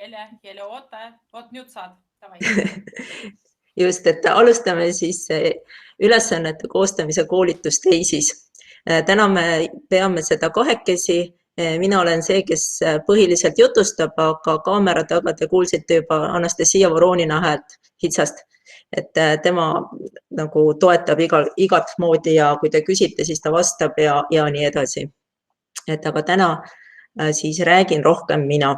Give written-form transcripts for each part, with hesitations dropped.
Hele, oota. Vot nüüd saad. Just, et alustame siis ülesannete koostamise koolitust EIS-is. Täna me peame seda kahekesi. Mina olen see, kes põhiliselt jutustab, aga kaamera taga te kuulsite juba Anastasia Voronina häält Hitsast. Et tema nagu toetab igat moodi ja kui te küsite, siis ta vastab ja nii edasi. Et aga täna siis räägin rohkem mina.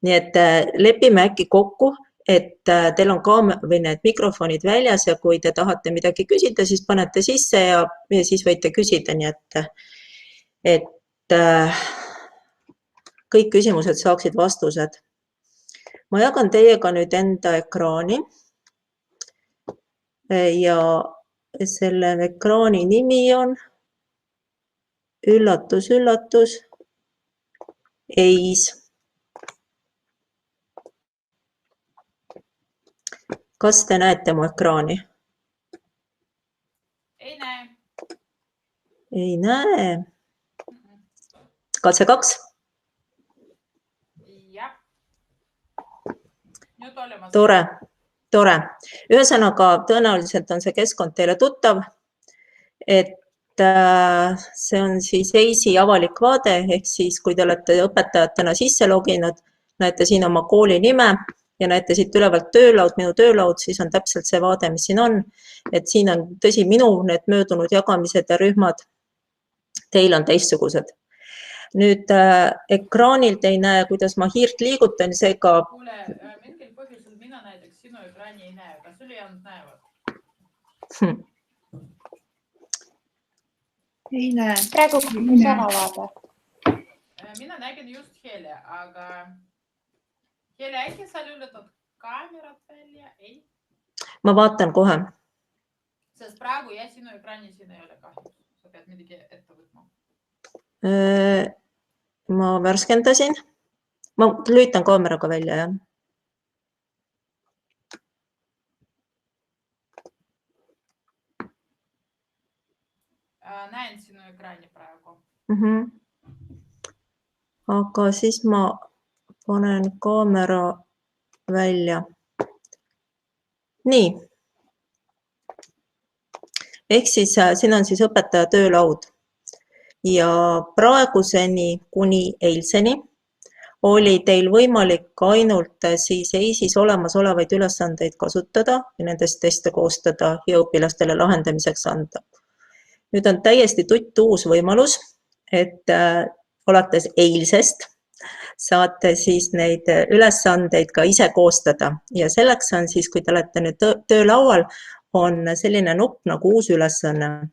Nii et lepime äkki kokku, et teil on need mikrofonid väljas ja kui te tahate midagi küsida, siis panete sisse ja siis võite küsida, nii et kõik küsimused saaksid vastused. Ma jagan teiega nüüd enda ekraani ja selle ekraani nimi on üllatus, EIS. Kas te näete mu ekraani? Ei näe. Ei näe. Katse 2? Jah. Nüüd olemas. Tore. Ühesõnaga, tõenäoliselt on see keskkond teile tuttav, et see on siis EIS-i avalik vaade, ehk siis kui te olete õpetajatena sisse loginud, näete siin oma kooli nime ja näete siit ülevalt töölaud, minu töölaud, siis on täpselt see vaade, mis siin on. Et siin on tõsi minu need möödunud jagamised ja rühmad, teil on teistsugused. Nüüd ekraanilt ei näe, kuidas ma hiirt liigutan, seega... Kuule, mingil põhjusel mina näiteks sinu ekraani ei näe, kas ülejäänud näevad? Ei näe. Praegu sama vaade. Mina nägin just Hele, aga Hele, äkki sa lülitad kaamerat välja? Ei? Ma vaatan kohe. Sest praegu ja sinu ekraani siin ei ole kahjuks. Sa pead midagi ette võtma. Ma värskendasin. Ma lülitan kaameraga välja, jah. Näen sinu ekraani praegu. Aga siis ma panen kaamera välja. Nii. Ehk siis siin on siis õpetaja töölaud. Ja praeguseni kuni eilseni oli teil võimalik ainult siis EIS-is olemasolevaid ülesandeid kasutada ja nendest teste koostada ja õpilastele lahendamiseks anda. Nüüd on täiesti uus võimalus, et alates eilsest saate siis neid ülesandeid ka ise koostada ja selleks on siis, kui te olete nüüd töölaual, on selline nupp nagu uus ülesanne.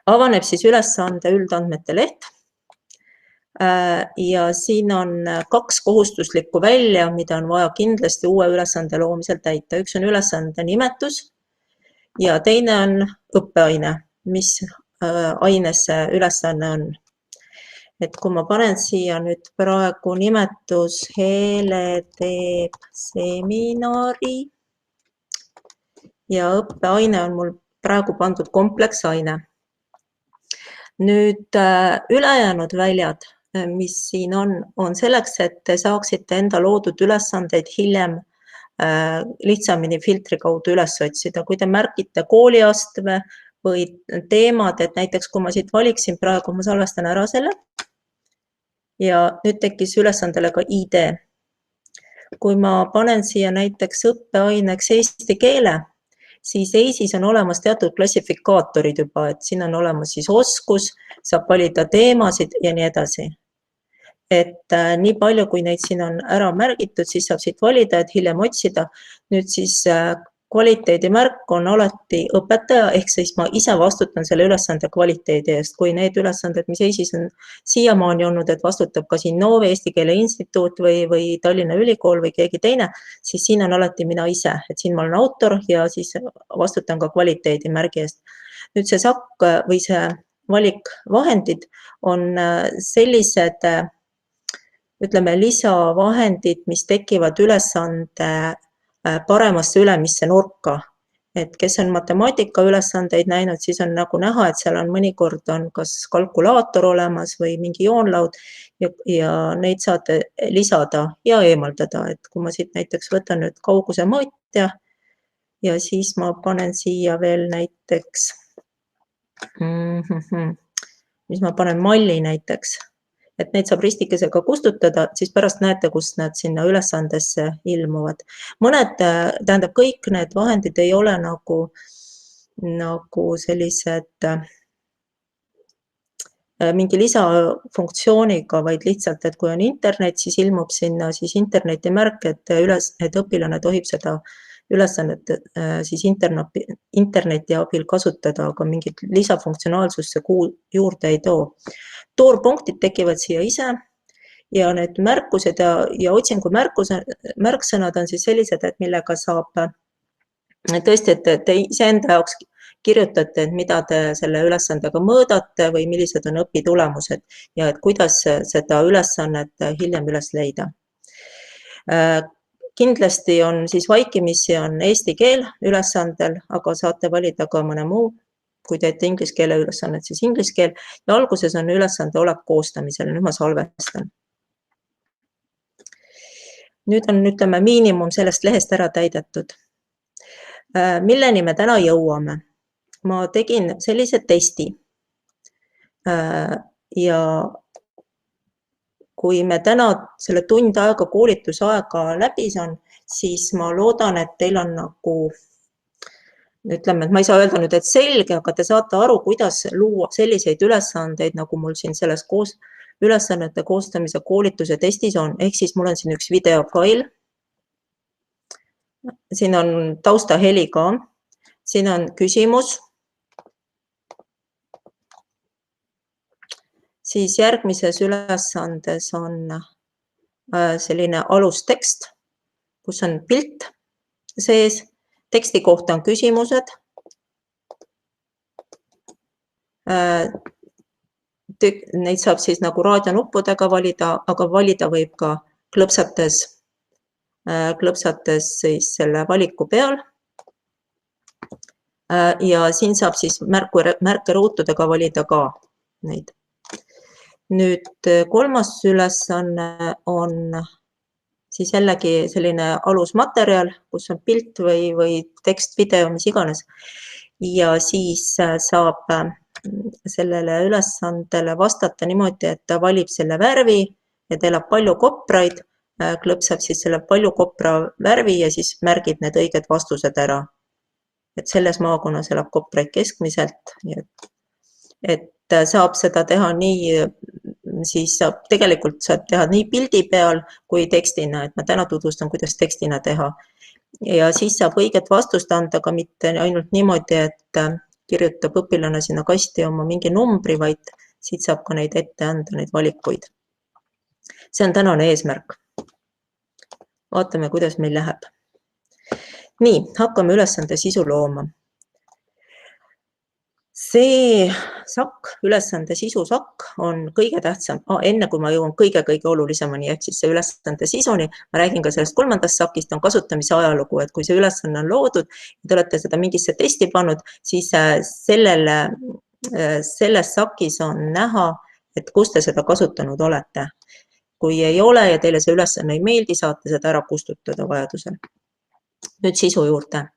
Avaneb siis ülesande üldandmete leht ja siin on 2 kohustuslikku välja, mida on vaja kindlasti uue ülesande loomisel täita. Üks on ülesande nimetus ja teine on õppeaine, mis aines see ülesanne on. Et kui ma panen siia nüüd praegu nimetus Hele teeb seminari ja õppeaine on mul praegu pandud kompleksaine. Nüüd ülejäänud väljad, mis siin on selleks, et te saaksite enda loodud ülesandeid hiljem lihtsamini filtri kaudu üles otsida. Kui te märgite kooliastme või teemad, et näiteks kui ma siit valiksin praegu, ma salvestan ära selle ja nüüd tekkis ülesandele ka ID. Kui ma panen siia näiteks õppeaineks eesti keele, siis EIS-is on olemas teatud klassifikaatorid juba, et siin on olemas siis oskus, saab valida teemasid ja nii edasi. Et nii palju, kui neid siin on ära märgitud, siis saab siit valida, et hiljem otsida. Nüüd siis kvaliteedimärk on alati õpetaja, ehk siis ma ise vastutan selle ülesande kvaliteedi eest. Kui need ülesanded, mis EIS-is on siiamaani olnud, et vastutab kas Innove, Eesti Keele Instituut või Tallinna Ülikool või keegi teine, siis siin on alati mina ise, et siin ma olen autor ja siis vastutan ka kvaliteedimärgi eest. Nüüd see SAK või see valikvahendid on sellised, ütleme, lisavahendid, mis tekivad ülesande paremasse ülemisse nurka. et kes on matemaatika ülesandeid näinud, siis on nagu näha, et seal on mõnikord on kas kalkulaator olemas või mingi joonlaud ja neid saate lisada ja eemaldada, et kui ma siit näiteks võtan nüüd kauguse mõõtja ja siis ma panen siia veel näiteks, mis ma panen malli näiteks, et neid saab ristikesega kustutada, siis pärast näete, kus nad sinna ülesandesse ilmuvad. Mõned, tähendab, kõik need vahendid ei ole nagu sellised mingi lisafunktsiooniga, vaid lihtsalt, et kui on internet, siis ilmub sinna siis interneti märk, et õpilane tohib seda ülesannet siis interneti abil kasutada, aga mingit lisafunktsionaalsust see juurde ei too. Toorpunktid tekivad siia ise ja need märkused ja otsingu märksõnad on siis sellised, et millega saab tõesti, et te iseenda jaoks kirjutate, et mida te selle ülesandega mõõdate või millised on õpitulemused ja et kuidas seda ülesannet hiljem üles leida. Kindlasti on siis vaikimisi on eesti keel ülesandel, aga saate valida ka mõne muu. Kui teete inglise keele ülesannet, siis inglise keel ja alguses on ülesande olek koostamisel. Nüüd ma salvestan. Nüüd on, ütleme, miinimum sellest lehest ära täidetud. Milleni me täna jõuame? Ma tegin sellise testi ja kui me täna selle tund aega koolitusaega läbi on, siis ma loodan, et teil on nagu ütleme, et ma ei saa öelda nüüd, et selge, aga te saate aru, kuidas luua selliseid ülesandeid, nagu mul siin selles ülesannete koostamise koolituse testis on. Ehk siis mul on siin üks videofail. Siin on taustaheli ka. Siin on küsimus. Siis järgmises ülesandes on selline alustekst, kus on pilt sees. Teksti kohta on küsimused. Neid saab siis nagu raadionuppudega valida, aga valida võib ka klõpsates siis selle valiku peal. Ja siin saab siis märkeruutudega valida ka neid. Nüüd kolmas ülesanne on siis jällegi selline alusmaterjal, kus on pilt või tekst, video, mis iganes. Ja siis saab sellele ülesandele vastata niimoodi, et ta valib selle värvi ja teil on palju kopraid, klõpsab siis selle palju kopra värvi ja siis märgib need õiged vastused ära. Et selles maakonnas elab kopraid keskmiselt. Et saab seda teha nii, siis tegelikult saab teha nii pildi peal kui tekstina, et ma täna tutvustan, kuidas tekstina teha. Ja siis saab õiget vastust anda ka mitte ainult niimoodi, et kirjutab õpilane sinna kasti oma mingi numbri, vaid siit saab ka neid ette anda, neid valikuid. See on tänane eesmärk. Vaatame, kuidas meil läheb. Nii, hakkame ülesande sisu looma. See sakk, ülesande sisu sakk on kõige tähtsam. Enne kui ma jõuan kõige olulisemani, ehk siis see ülesande sisuni, ma räägin ka sellest kolmandast sakist, on kasutamise ajalugu, et kui see ülesanne on loodud ja te olete seda mingisse testi pannud, siis selles sakis on näha, et kus te seda kasutanud olete. Kui ei ole ja teile see ülesanne ei meeldi, saate seda ära kustutada vajadusel. Nüüd sisu juurde.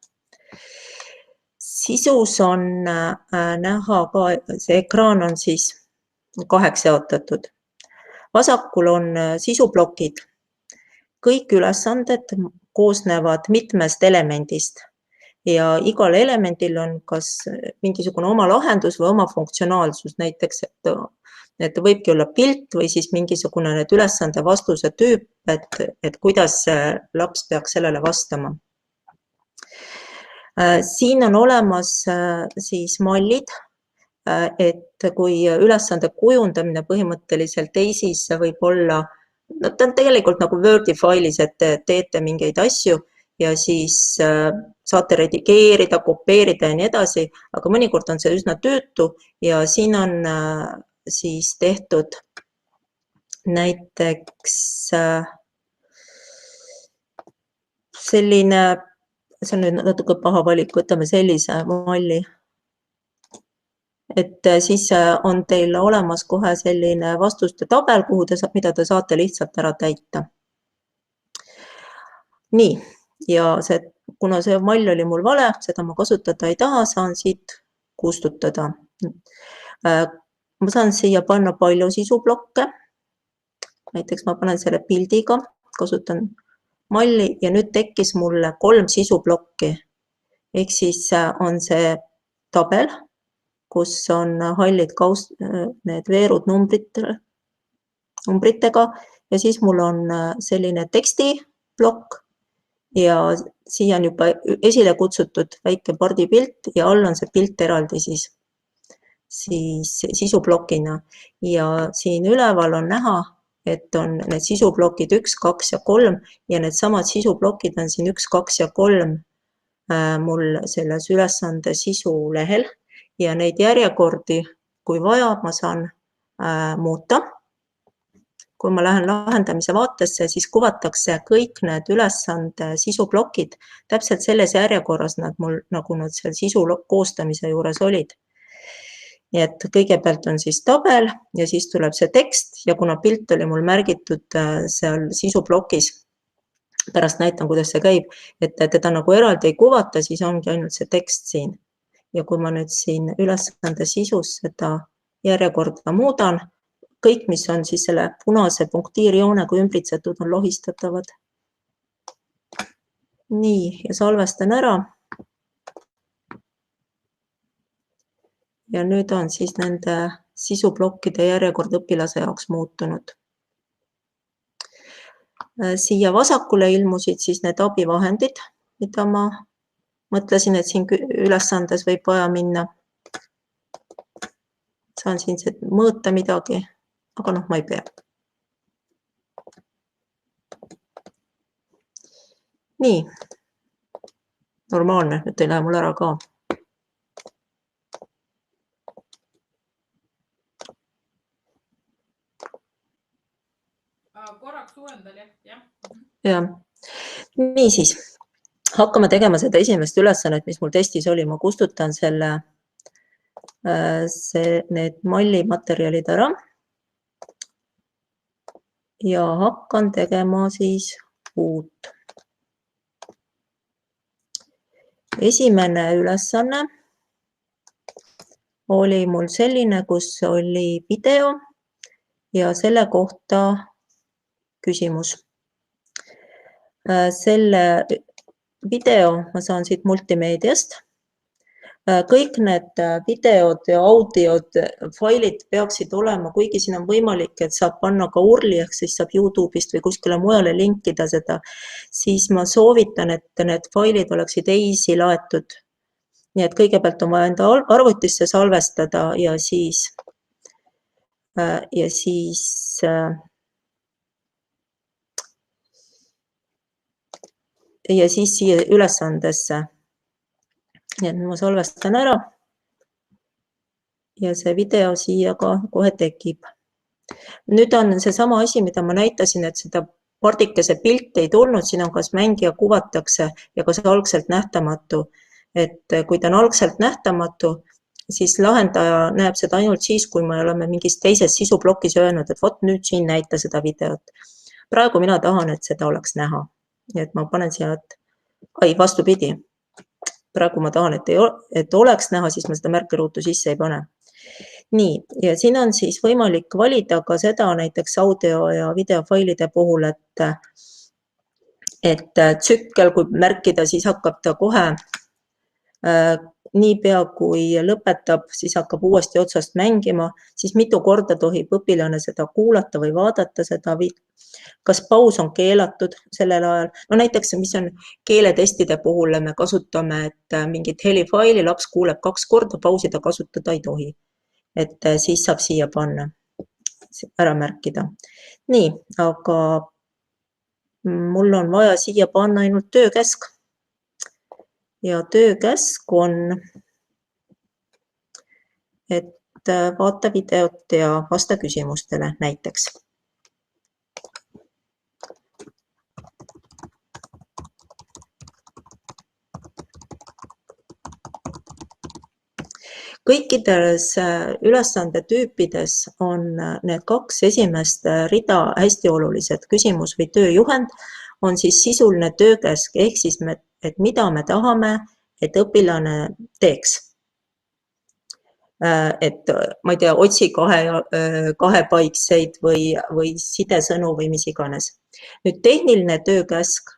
Sisus on näha ka, see ekraan on siis 2 jaotatud. Vasakul on sisuplokid. Kõik ülesanded koosnevad mitmest elemendist ja igal elemendil on kas mingisugune oma lahendus või oma funktsionaalsus. Näiteks, et võibki olla pilt või siis mingisugune need ülesande vastuse tüüp, et kuidas laps peaks sellele vastama. Siin on olemas siis mallid, et kui ülesande kujundamine põhimõtteliselt teisis võib olla, ta on tegelikult nagu Wordi failis, et teete mingeid asju ja siis saate redigeerida, kopeerida ja nii edasi, aga mõnikord on see üsna töötu ja siin on siis tehtud näiteks selline see on nüüd natuke paha valik, võtame sellise malli. Et siis on teil olemas kohe selline vastuste tabel, mida te saate lihtsalt ära täita. Nii, ja kuna see mall oli mul vale, seda ma kasutada ei taha, saan siit kustutada. Ma saan siia panna palju sisublokke. Näiteks ma panen selle pildiga, kasutan malli ja nüüd tekkis mulle 3 sisublokki. Ehk siis on see tabel, kus on hallid need veerud numbritega ja siis mul on selline tekstiblokk ja siia on juba esile kutsutud väike pardipilt ja all on see pilt eraldi siis sisublokina ja siin üleval on näha, et on need sisublokid 1, 2 ja 3 ja need samad sisublokid on siin 1, 2 ja 3 mul selles ülesande sisu lehel ja neid järjekordi, kui vaja, ma saan muuta. Kui ma lähen lahendamise vaatesse, siis kuvatakse kõik need ülesande sisublokid täpselt selles järjekorras, nagu nad seal sisu koostamise juures olid. Nii et kõigepealt on siis tabel ja siis tuleb see tekst ja kuna pilt oli mul märgitud seal sisublokis, pärast näitan, kuidas see käib, et teda nagu eraldi ei kuvata, siis ongi ainult see tekst siin. Ja kui ma nüüd siin ülesande sisus seda järjekorda muudan, kõik, mis on siis selle punase punktiirjoonega ümbritsetud, on lohistatavad. Nii, ja salvestan ära. Ja nüüd on siis nende sisublokkide järjekord õpilase jaoks muutunud. Siia vasakule ilmusid siis need abivahendid, mida ma mõtlesin, et siin ülesandes võib vaja minna. Saan siin mõõta midagi, aga ma ei pea. Nii, normaalne, nüüd ei lähe mul ära ka. Korraks uuendal, jah. Ja. Nii siis, hakkame tegema seda esimest ülesannet, mis mul testis oli. Ma kustutan need mallimaterjalid ära ja hakkan tegema siis uut. Esimene ülesanne oli mul selline, kus oli video ja selle kohta küsimus. Selle video ma saan siit multimeediast. Kõik need videod ja audiod, failid peaksid olema, kuigi siin on võimalik, et saab panna ka URL-i, ehk siis saab YouTube'ist või kuskile mujale linkida seda, siis ma soovitan, et need failid oleksid easy laetud. Nii et kõigepealt on vaja enda arvutisse salvestada ja siis siia ülesandesse. Nii et ma salvestan ära ja see video siia ka kohe tekib. Nüüd on see sama asi, mida ma näitasin, et seda pardikese pilti ei tulnud, siin on kas mängija kuvatakse ja kas algselt nähtamatu. Et kui ta on algselt nähtamatu, siis lahendaja näeb seda ainult siis, kui me oleme mingis teises sisublokis öelnud, et vot nüüd siin näita seda videot. Praegu mina tahan, et seda oleks näha. Nii et ma panen siia, vastupidi. Praegu ma tahan, et oleks näha, siis ma seda märkeruutu sisse ei pane. Nii, ja siin on siis võimalik valida ka seda näiteks audio ja videofailide puhul, et tsükkel, kui märkida, siis hakkab ta kohe niipea kui lõpetab, siis hakkab uuesti otsast mängima, siis mitu korda tohib õpilane seda kuulata või vaadata seda. Kas paus on keelatud sellel ajal? No näiteks, mis on keeletestide puhul, me kasutame, et mingit helifaili laps kuuleb 2 korda, pausi ta kasutada ei tohi. Et siis saab siia panna, ära märkida. Nii, aga mul on vaja siia panna ainult töökäsk. Ja töökäsk on, et vaata videot ja vasta küsimustele näiteks. kõikides ülesandetüüpides on need 2 esimest rida hästi olulised. Küsimus või tööjuhend on siis sisuline töökäsk, ehk siis, et mida me tahame, et õpilane teeks. Et ma ei tea, otsi kahepaikseid või sidesõnu või mis iganes. Nüüd tehniline töökäsk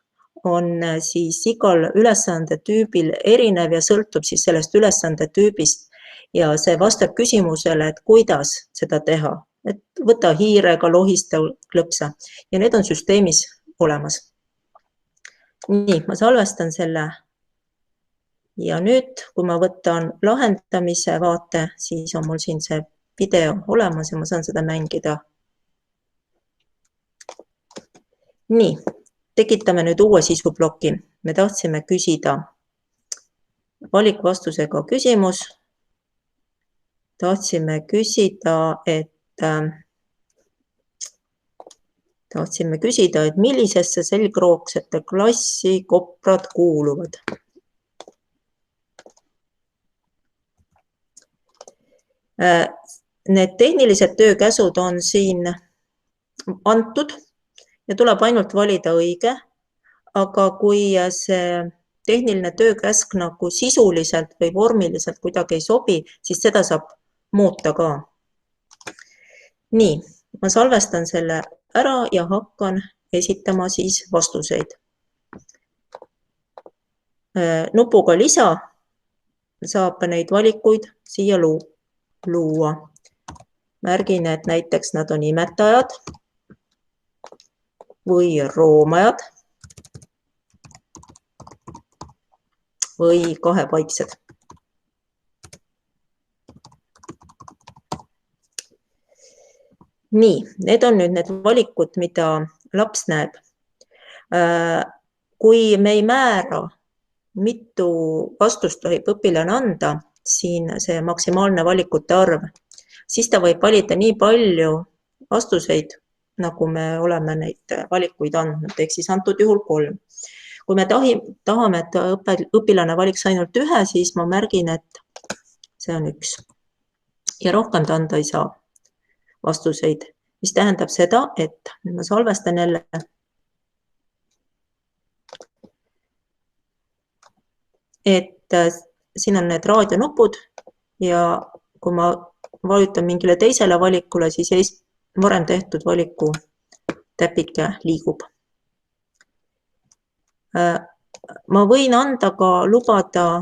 on siis igal ülesandetüübil erinev ja sõltub siis sellest ülesandetüübist ja see vastab küsimusele, et kuidas seda teha. Et võta hiirega, lohista klõpsa ja need on süsteemis olemas. Nii, ma salvestan selle. Ja nüüd, kui ma võtan lahendamise vaate, siis on mul siin see video olemas ja ma saan seda mängida. Nii, tekitame nüüd uue sisuploki. Me tahtsime küsida valikvastusega küsimus. Tahtsime küsida, et millisesse selgroogsete klassi koprad kuuluvad. Need tehnilised töökäsud on siin antud ja tuleb ainult valida õige, aga kui see tehniline töökäsk nagu sisuliselt või vormiliselt kuidagi ei sobi, siis seda saab muuta ka. Nii, ma salvestan selle ära ja hakkan esitama siis vastuseid. Nupuga lisa saab neid valikuid siia luua. Märgin, et näiteks nad on imetajad või roomajad või kahepaiksed. Nii, need on nüüd need valikud, mida laps näeb. Kui me ei määra, mitu vastust tohib õpilane anda, siin see maksimaalne valikute arv, siis ta võib valida nii palju vastuseid, nagu me oleme neid valikuid andnud, ehk siis antud juhul 3. Kui me tahame, et õpilane valiks ainult ühe, siis ma märgin, et see on 1. Ja rohkem ta anda ei saa vastuseid, mis tähendab seda, et ma salvestan jälle. Et siin on need raadionupud ja kui ma vajutan mingile teisele valikule, siis varem tehtud valiku täpike liigub. Ma võin anda ka lubada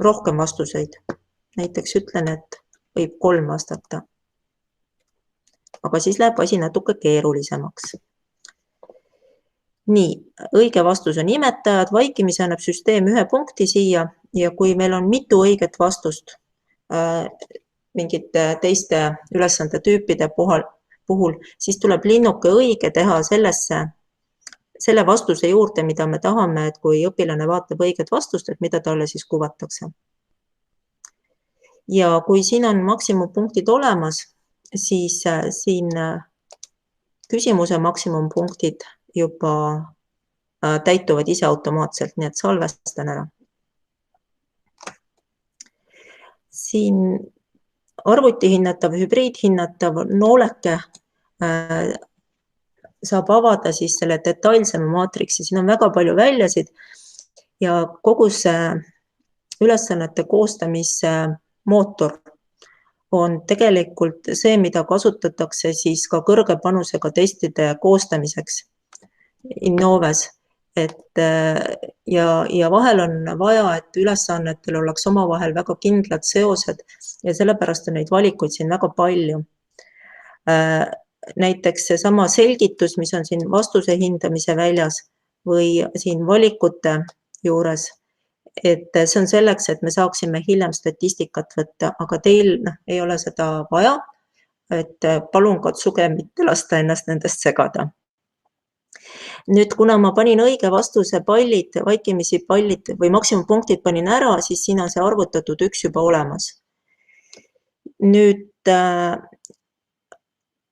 rohkem vastuseid. Näiteks ütlen, et võib 3 vastata. Aga siis läheb asi natuke keerulisemaks. Nii, õige vastus on imetajad, vaikimise annab süsteem 1 punkti siia ja kui meil on mitu õiget vastust mingite teiste ülesandetüüpide puhul, siis tuleb linnuke õige teha selle vastuse juurde, mida me tahame, et kui õpilane vaatab õiget vastust, et mida talle siis kuvatakse. Ja kui siin on maksimumpunktid olemas, siis siin küsimuse maksimumpunktid juba täituvad ise automaatselt, nii et salvestan ära. Siin arvutihinnatav, hübriidhinnatav nooleke saab avada siis selle detailsema maatriksi. Siin on väga palju väljasid ja kogu see ülesannete koostamise mootor on tegelikult see, mida kasutatakse siis ka kõrge panusega testide koostamiseks Innoves. Ja vahel on vaja, et ülesannetel oleks omavahel väga kindlad seosed ja sellepärast on neid valikuid siin väga palju. Näiteks seesama selgitus, mis on siin vastuse hindamise väljas või siin valikute juures, et see on selleks, et me saaksime hiljem statistikat võtta, aga teil ei ole seda vaja, et palun katsuge mitte lasta ennast nendest segada. Nüüd, kuna ma panin õige vastuse pallid, vaikimisi pallid või maksimumpunktid panin ära, siis siin on see arvutatud 1 juba olemas. Nüüd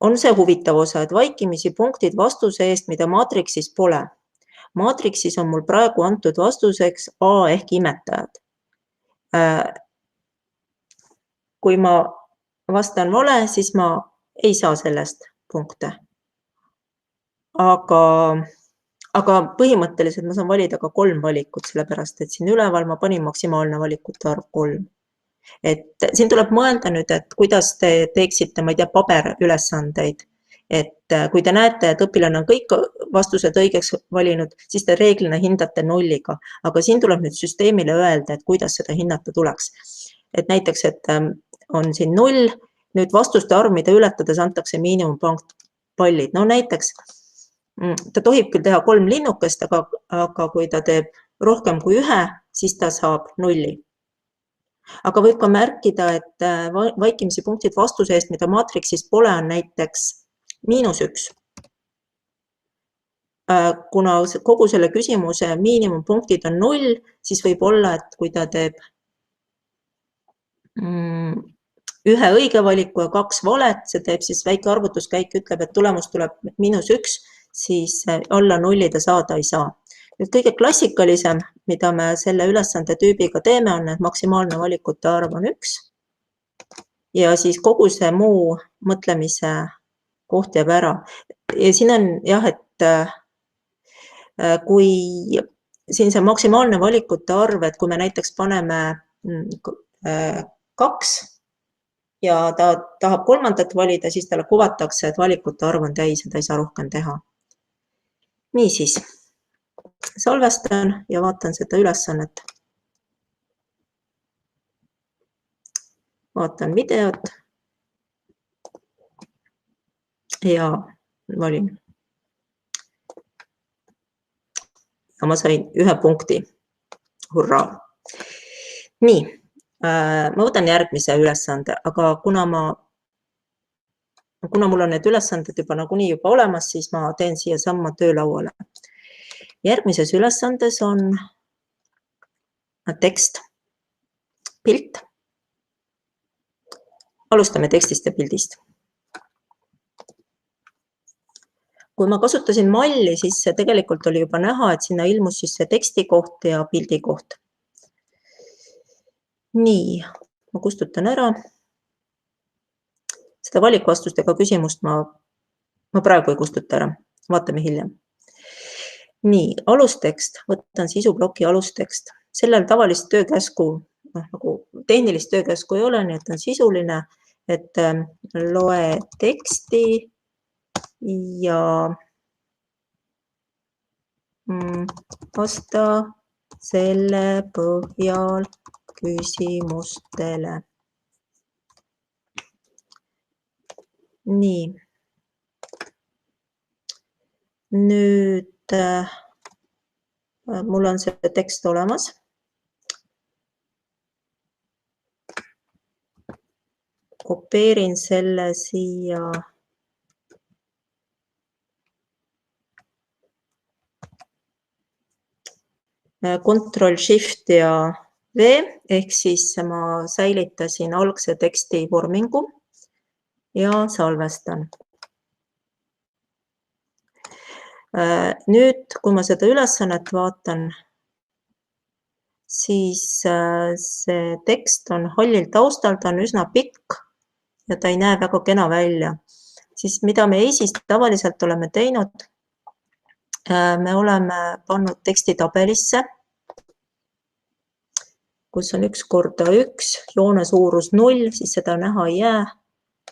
on see huvitav osa, et vaikimisi punktid vastuse eest, mida maatriksis pole. Maatriksis on mul praegu antud vastuseks A ehk imetajad. kui ma vastan vale, siis ma ei saa sellest punkte. Aga põhimõtteliselt ma saan valida ka 3 valikut, sellepärast et siin üleval ma panin maksimaalne valikute arv 3. Et siin tuleb mõelda nüüd, et kuidas te teeksite, ma ei tea, paberülesandeid. Et kui te näete, et õpilane on kõik vastused õigeks valinud, siis te reeglina hindate 0-ga. Aga siin tuleb nüüd süsteemile öelda, et kuidas seda hinnata tuleks. Et näiteks, et on siin 0, nüüd vastuste arv, mida ületades antakse miinimumpallid. No näiteks ta tohib küll teha 3 linnukest, aga kui ta teeb rohkem kui 1, siis ta saab 0. Aga võib ka märkida, et vaikimisi punktid vastuse eest, mida maatriksis pole, on näiteks -1. Kuna kogu selle küsimuse miinimumpunktid on 0, siis võib olla, et kui ta teeb 1 õige valiku ja 2 valet, see teeb siis väike arvutuskäik, ütleb, et tulemus tuleb -1, siis alla 0 ta saada ei saa. Nüüd kõige klassikalisem, mida me selle ülesande tüübiga teeme, on, et maksimaalne valikute arv on 1 ja siis kogu see muu mõtlemise koht jääb ära. Ja siin on jah, et kui siin see maksimaalne valikute arv, et kui me näiteks paneme 2 ja ta tahab 3. valida, siis talle kuvatakse, et valikute arv on täis ja ta ei saa rohkem teha. Niisiis, salvestan ja vaatan seda ülesannet. Vaatan videot ja valin. Ja ma sain 1 punkti. Hurraa! Nii, ma võtan järgmise ülesande, aga kuna mul on need ülesanded juba nagunii juba olemas, siis ma teen siia samma töölauale. Järgmises ülesandes on tekst, pilt. Alustame tekstist ja pildist. Kui ma kasutasin malli, siis tegelikult oli juba näha, et sinna ilmus siis see teksti koht ja pildi koht. Nii, ma kustutan ära. Seda valikvastustega küsimust ma praegu ei kustuta ära. Vaatame hiljem. Nii, alustekst. Võtan sisubloki alustekst. Sellel tavalist töökäsku, nagu tehnilist töökäsku ei ole, nii et on sisuline, et loe teksti ja vasta selle põhjal küsimustele. Nii. Nüüd mul on see tekst olemas. Kopeerin selle siia Ctrl-Shift ja V, ehk siis ma säilitasin algse teksti vormingu ja salvestan. Nüüd, kui ma seda ülesannet vaatan, siis see tekst on hallil taustal, ta on üsna pikk ja ta ei näe väga kena välja. Siis mida me EIS-is tavaliselt oleme teinud, me oleme pannud teksti tabelisse, kus on 1 korda 1, joone suurus 0, siis seda näha ei jää.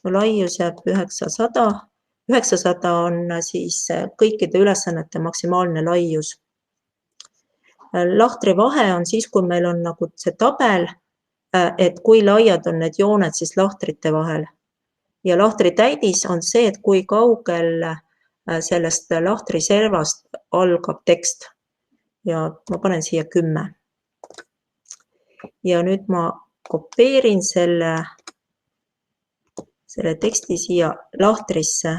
Laius jääb 900. 900 on siis kõikide ülesannete maksimaalne laius. Lahtri vahe on siis, kui meil on nagu see tabel, et kui laiad on need jooned siis lahtrite vahel. Ja lahtri täidis on see, et kui kaugel sellest lahtri servast algab tekst. Ja ma panen siia 10. Ja nüüd ma kopeerin selle teksti siia lahtrisse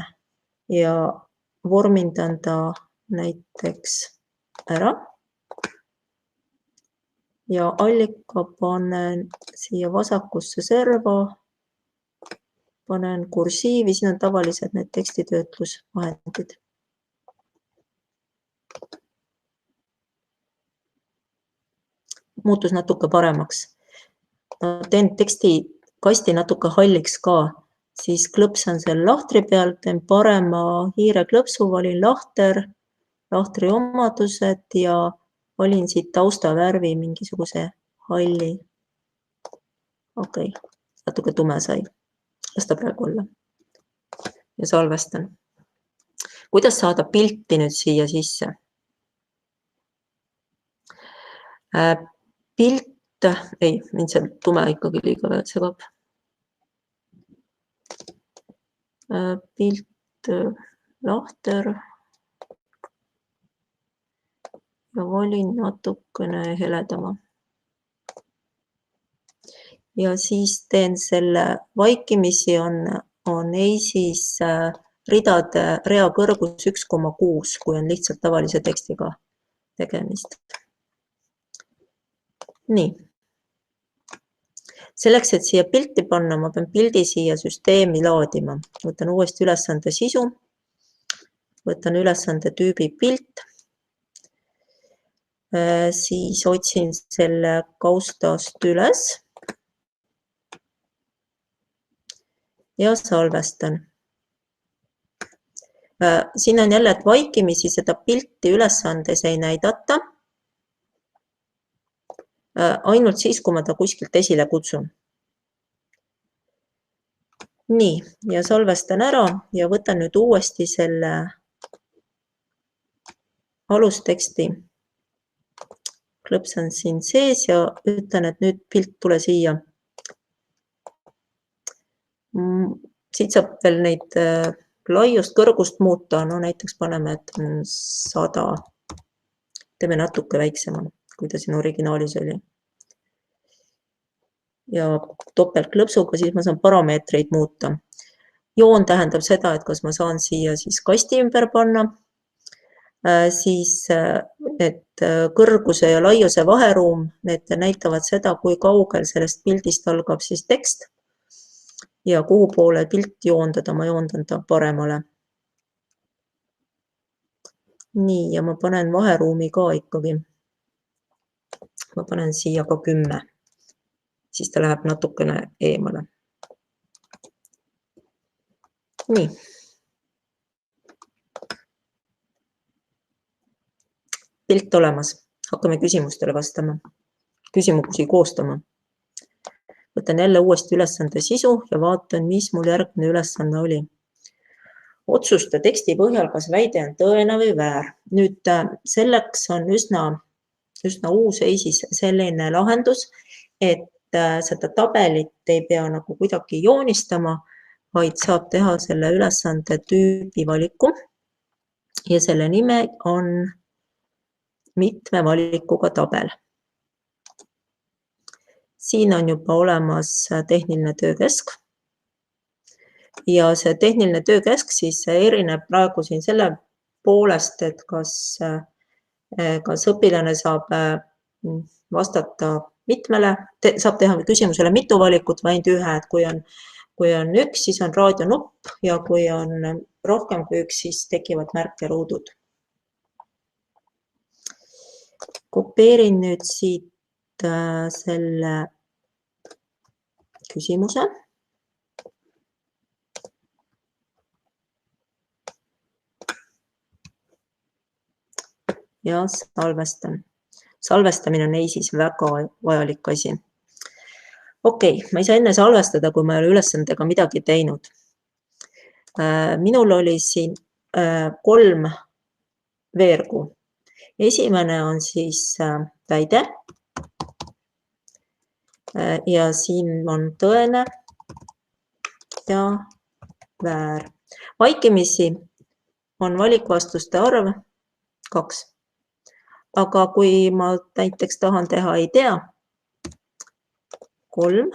ja vormindan ta näiteks ära. Ja allika panen siia vasakusse serva, panen kursiivi, siin on tavaliselt need tekstitöötlusvahendid. Muutus natuke paremaks. Teen teksti kasti natuke halliks ka, siis klõpsan seal lahtri peal, teen parema hiireklõpsu, valin lahtri omadused ja valin siit taustavärvi mingisuguse halli. Okei, natuke tume sai. Las ta praegu olla. Ja salvestan. Kuidas saada pilti nüüd siia sisse? Pilt, ei, mind see tume ikkagi liiga segab. Pilt, lahter ja valin natukene heledama. Ja siis teen selle vaikimisi on EIS-is ridade rea kõrgus 1,6, kui on lihtsalt tavalise tekstiga tegemist. Nii. Selleks, et siia pilti panna, ma pean pildi siia süsteemi laadima. Võtan uuesti ülesande sisu, võtan ülesande tüübi pilt, siis otsin selle kaustast üles ja salvestan. Siin on jälle, et vaikimisi seda pilti ülesandes ei näidata, ainult siis, kui ma ta kuskilt esile kutsun. Nii, ja salvestan ära ja võtan nüüd uuesti selle alusteksti. Klõpsan siin sees ja ütlen, et nüüd pilt tule siia. Siit saab veel neid laiust, kõrgust muuta, no näiteks paneme, et 100. Teeme natuke väiksema, kui ta siin originaalis oli. Ja topeltklõpsuga, siis ma saan parameetreid muuta. Joon tähendab seda, et kas ma saan siia siis kasti ümber panna, siis et kõrguse ja laiuse vaheruum, need näitavad seda, kui kaugel sellest pildist algab siis tekst ja kuhu poole pilt joondada, ma joondan ta paremale. Nii, ja ma panen vaheruumi ka ikkagi. Ma panen siia ka 10. Siis ta läheb natukene eemale. Nii. Pilt olemas. Hakkame küsimustele vastama. Küsimusi koostama. Võtan jälle uuesti ülesande sisu ja vaatan, mis mul järgmine ülesanne oli. Otsusta teksti põhjal, kas väide on tõene või väär. Nüüd selleks on üsna uus EIS-is selline lahendus, et seda tabelit ei pea nagu kuidagi joonistama, vaid saab teha selle ülesande tüübi valiku ja selle nime on mitme valikuga tabel. Siin on juba olemas tehniline töökesk ja see tehniline töökesk siis erineb praegu siin selle poolest, et kas õpilane saab vastata mitmele, saab teha küsimusele mitu valikut või ainult ühe, et kui on üks, siis on raadionupp ja kui on rohkem kui üks, siis tekivad märkeruudud. Kopeerin nüüd siit selle küsimuse. Ja salvestan. Salvestamine on EIS-is väga vajalik asi. Okei, ma ei saa enne salvestada, kui ma ei ole ülesandega midagi teinud. Minul oli siin 3 veergu. Esimene on siis väide ja siin on tõene ja väär. Vaikimisi on valikvastuste arv 2. Aga kui ma näiteks tahan teha ei tea, 3,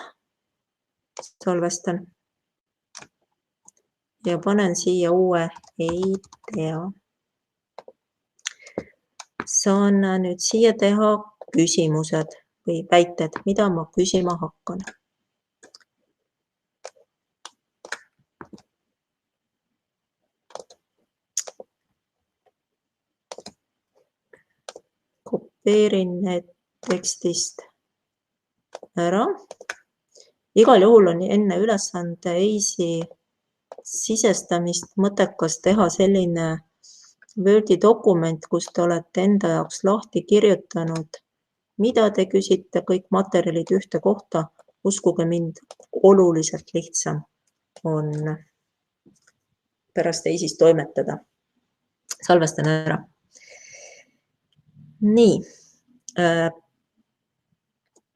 salvestan ja panen siia uue ei tea. Saan nüüd siia teha küsimused või väited, mida ma küsima hakkan. Kopeerin need tekstist ära Igal juhul on enne ülesande EIS-i sisestamist mõttekas teha selline Wordi dokument, kus te olete enda jaoks lahti kirjutanud, mida te küsite, kõik materjalid ühte kohta. Uskuge mind, oluliselt lihtsam on pärast EIS-is toimetada. Salvestan ära. Nii.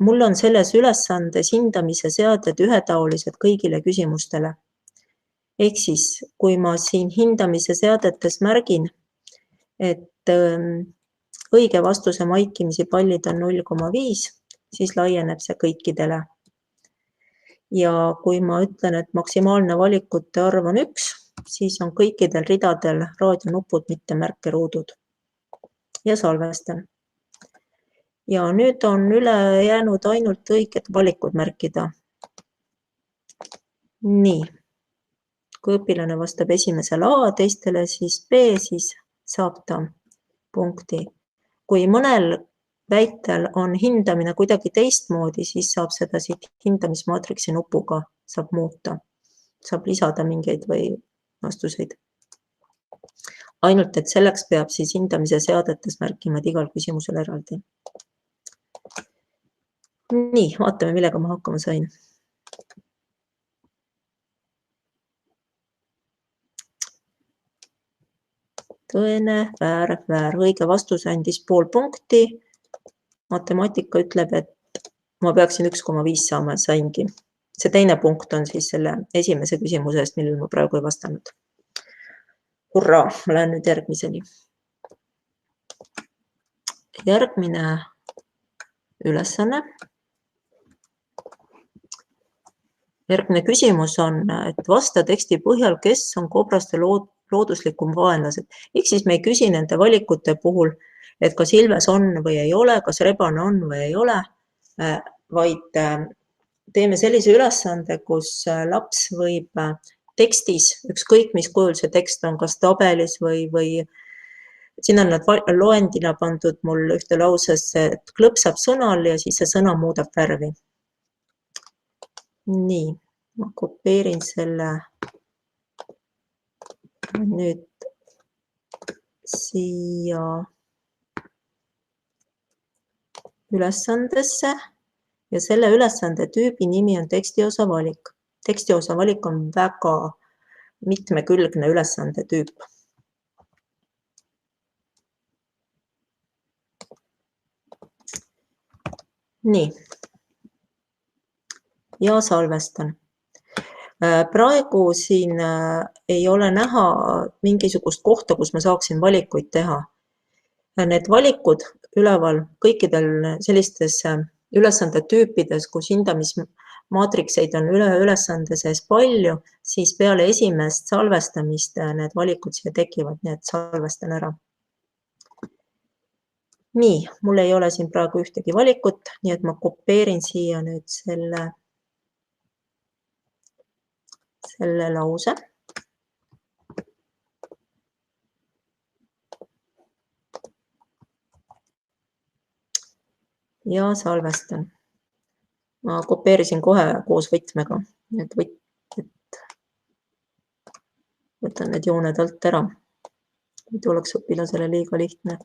Mul on selles ülesandes hindamise seaded ühetaolised kõigile küsimustele. Ehk siis, kui ma siin hindamise seadetes märgin, et õige vastuse maikimisi pallid on 0,5, siis laieneb see kõikidele. Ja kui ma ütlen, et maksimaalne valikute arv on 1, siis on kõikidel ridadel raadionupud, mitte märkeruudud. Ja salvestan. Ja nüüd on üle jäänud ainult õiged valikud märkida. Nii. Kui õpilane vastab esimesele A, teistele siis B, siis saab ta punkti. Kui mõnel väitel on hindamine kuidagi teistmoodi, siis saab seda siit hindamismaatriksi nupuga saab muuta. Saab lisada mingeid või vastuseid. Ainult, et selleks peab siis hindamise seadetes märkima igal küsimusel eraldi. Nii, vaatame, millega ma hakkama sain. Tõene, väär. Õige vastus andis pool punkti. Matemaatika ütleb, et ma peaksin 1,5 saama, saingi. See teine punkt on siis selle esimese küsimuse eest, millele ma praegu ei vastanud. Hurraa, ma lähen nüüd järgmiseni. Järgmine ülesanne. Järgmine küsimus on, et vasta teksti põhjal, kes on kobraste looduslikum vaenlased. Ehk siis me ei küsi nende valikute puhul, et kas ilves on või ei ole, kas rebane on või ei ole, vaid teeme sellise ülesande, kus laps võib tekstis, ükskõik mis kujul see tekst on, kas tabelis või siin on nad loendina pandud mul ühte lausesse, et klõpsab sõnal ja siis see sõna muudab värvi. Nii, ma kopeerin selle nüüd siia ülesandesse ja selle ülesande tüübi nimi on tekstiosa valik. Tekstiosa valik on väga mitmekülgne ülesande tüüp. Nii. Ja salvestan. Praegu siin ei ole näha mingisugust kohta, kus ma saaksin valikuid teha. Need valikud üleval kõikidel sellistes ülesande tüüpides, kus hindamismaatrikseid on ülesande sees palju, siis peale esimest salvestamist need valikud siia tekivad, nii et salvestan ära. Nii, mul ei ole siin praegu ühtegi valikut, nii et ma kopeerin siia nüüd selle lause. Ja salvestan. Ma kopeerisin kohe koos võtmega. Võtan need jooned alt ära. Muidu oleks õpilasele liiga lihtne.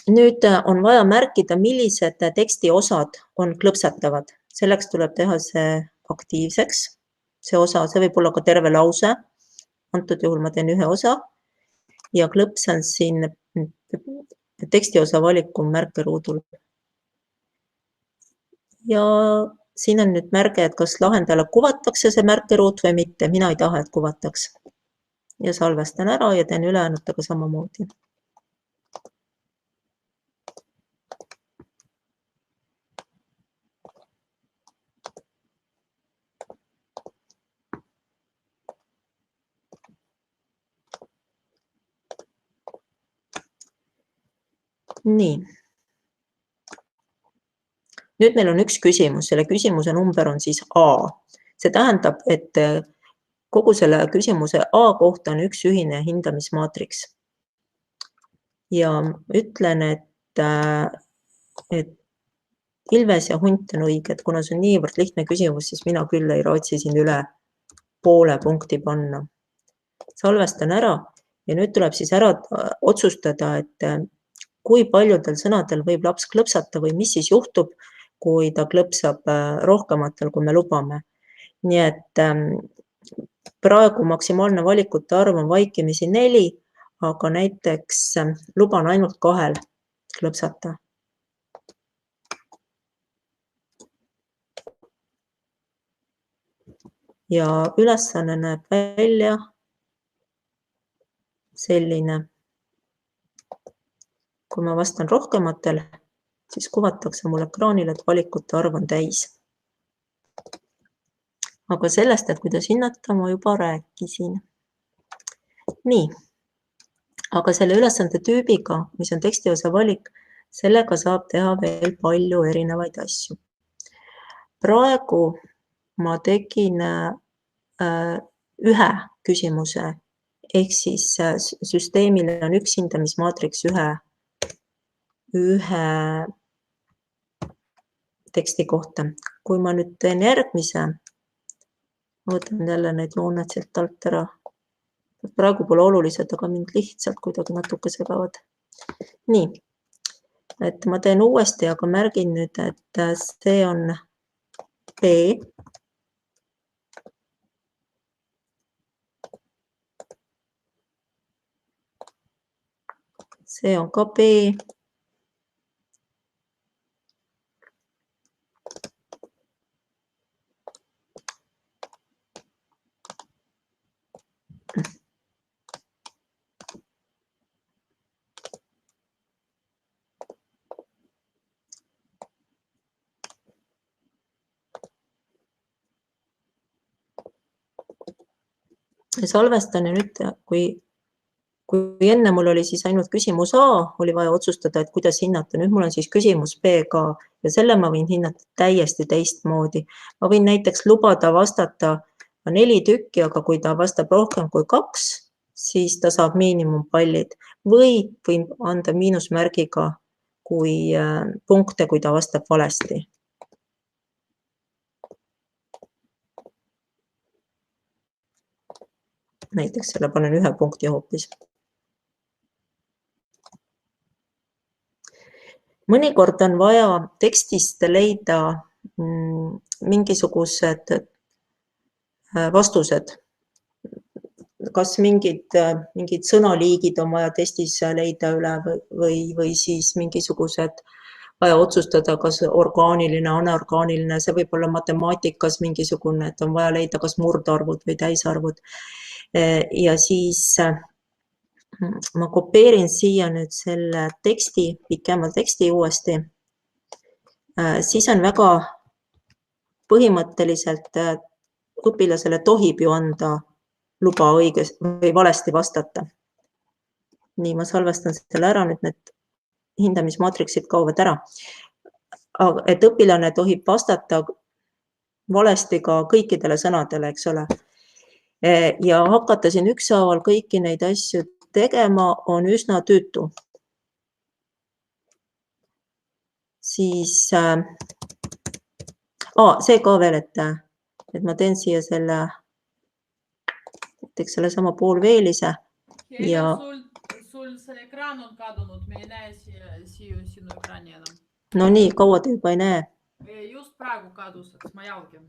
Nüüd on vaja märkida, millised teksti osad on klõpsatavad. Selleks tuleb teha see aktiivseks. See osa, see võib olla ka terve lause. Antud juhul ma teen ühe osa ja klõpsan siin tekstiosa valiku märkeruudul. Ja siin on nüüd märge, et kas lahendajale kuvatakse see märkeruud või mitte. Mina ei taha, et kuvataks. Ja salvestan ära ja teen ülejäänutega samamoodi. Nii. Nüüd meil on üks küsimus, selle küsimuse number on siis A. See tähendab, et kogu selle küsimuse A kohta on üks ühine hindamismaatriks. Ja ütlen, et Ilves ja hunt on õiged, kuna see on niivõrd lihtne küsimus, siis mina küll ei raatsi siin üle poole punkti panna. Salvestan ära ja nüüd tuleb siis ära otsustada, et kui paljudel sõnadel võib laps klõpsata või mis siis juhtub, kui ta klõpsab rohkematel, kui me lubame. Nii et praegu maksimaalne valikute arv on vaikimisi 4, aga näiteks luban ainult 2 klõpsata. Ja ülesanne näeb välja selline. Kui ma vastan rohkematel, siis kuvatakse mul ekraanil, et valikute arv on täis. Aga sellest, et kuidas hinnata, ma juba rääkisin. Nii, aga selle ülesande tüübiga, mis on tekstiosa valik, sellega saab teha veel palju erinevaid asju. Praegu ma tegin ühe küsimuse, ehk siis süsteemil on üks hindamismaatriks ühe teksti kohta. Kui ma nüüd teen järgmise, võtan jälle need jooned sealt alt ära. Praegu pole olulised, aga mind lihtsalt kuidagi natuke segavad. Nii, et ma teen uuesti, aga märgin nüüd, et see on B. See on ka B. Salvestan ja nüüd, kui enne mul oli siis ainult küsimus A, oli vaja otsustada, et kuidas hinnata. Nüüd mul on siis küsimus B ka ja selle ma võin hinnata täiesti teistmoodi. Ma võin näiteks lubada vastata 4 tükki, aga kui ta vastab rohkem kui 2, siis ta saab miinimumpallid või võin anda miinusmärgiga kui punkte, kui ta vastab valesti. Näiteks selle panen 1 punkti hoopis. Mõnikord on vaja tekstist leida mingisugused vastused. Kas mingid sõnaliigid on vaja testis leida üle või siis mingisugused vaja otsustada, kas orgaaniline, anorgaaniline, see võib olla matemaatikas mingisugune, et on vaja leida kas murdarvud või täisarvud. Ja siis ma kopeerin siia nüüd selle teksti, pikema teksti uuesti. Siis on väga põhimõtteliselt õpilasele tohib ju anda luba õigesti või valesti vastata. Nii, ma salvestan selle ära, nüüd need hindamismaatriksid kaovad ära. Et õpilane tohib vastata valesti ka kõikidele sõnadele, eks ole. Ja hakata siin ükshaaval kõiki neid asju tegema on üsna tüütu. Siis see ka veel, et ma teen siia selle, näiteks selle sama poolveelise. Ja sul see ekraan on kadunud, me ei näe siia sinu ekraani enam. No nii, kaua te juba ei näe? Just praegu kadus, et ma jalgin.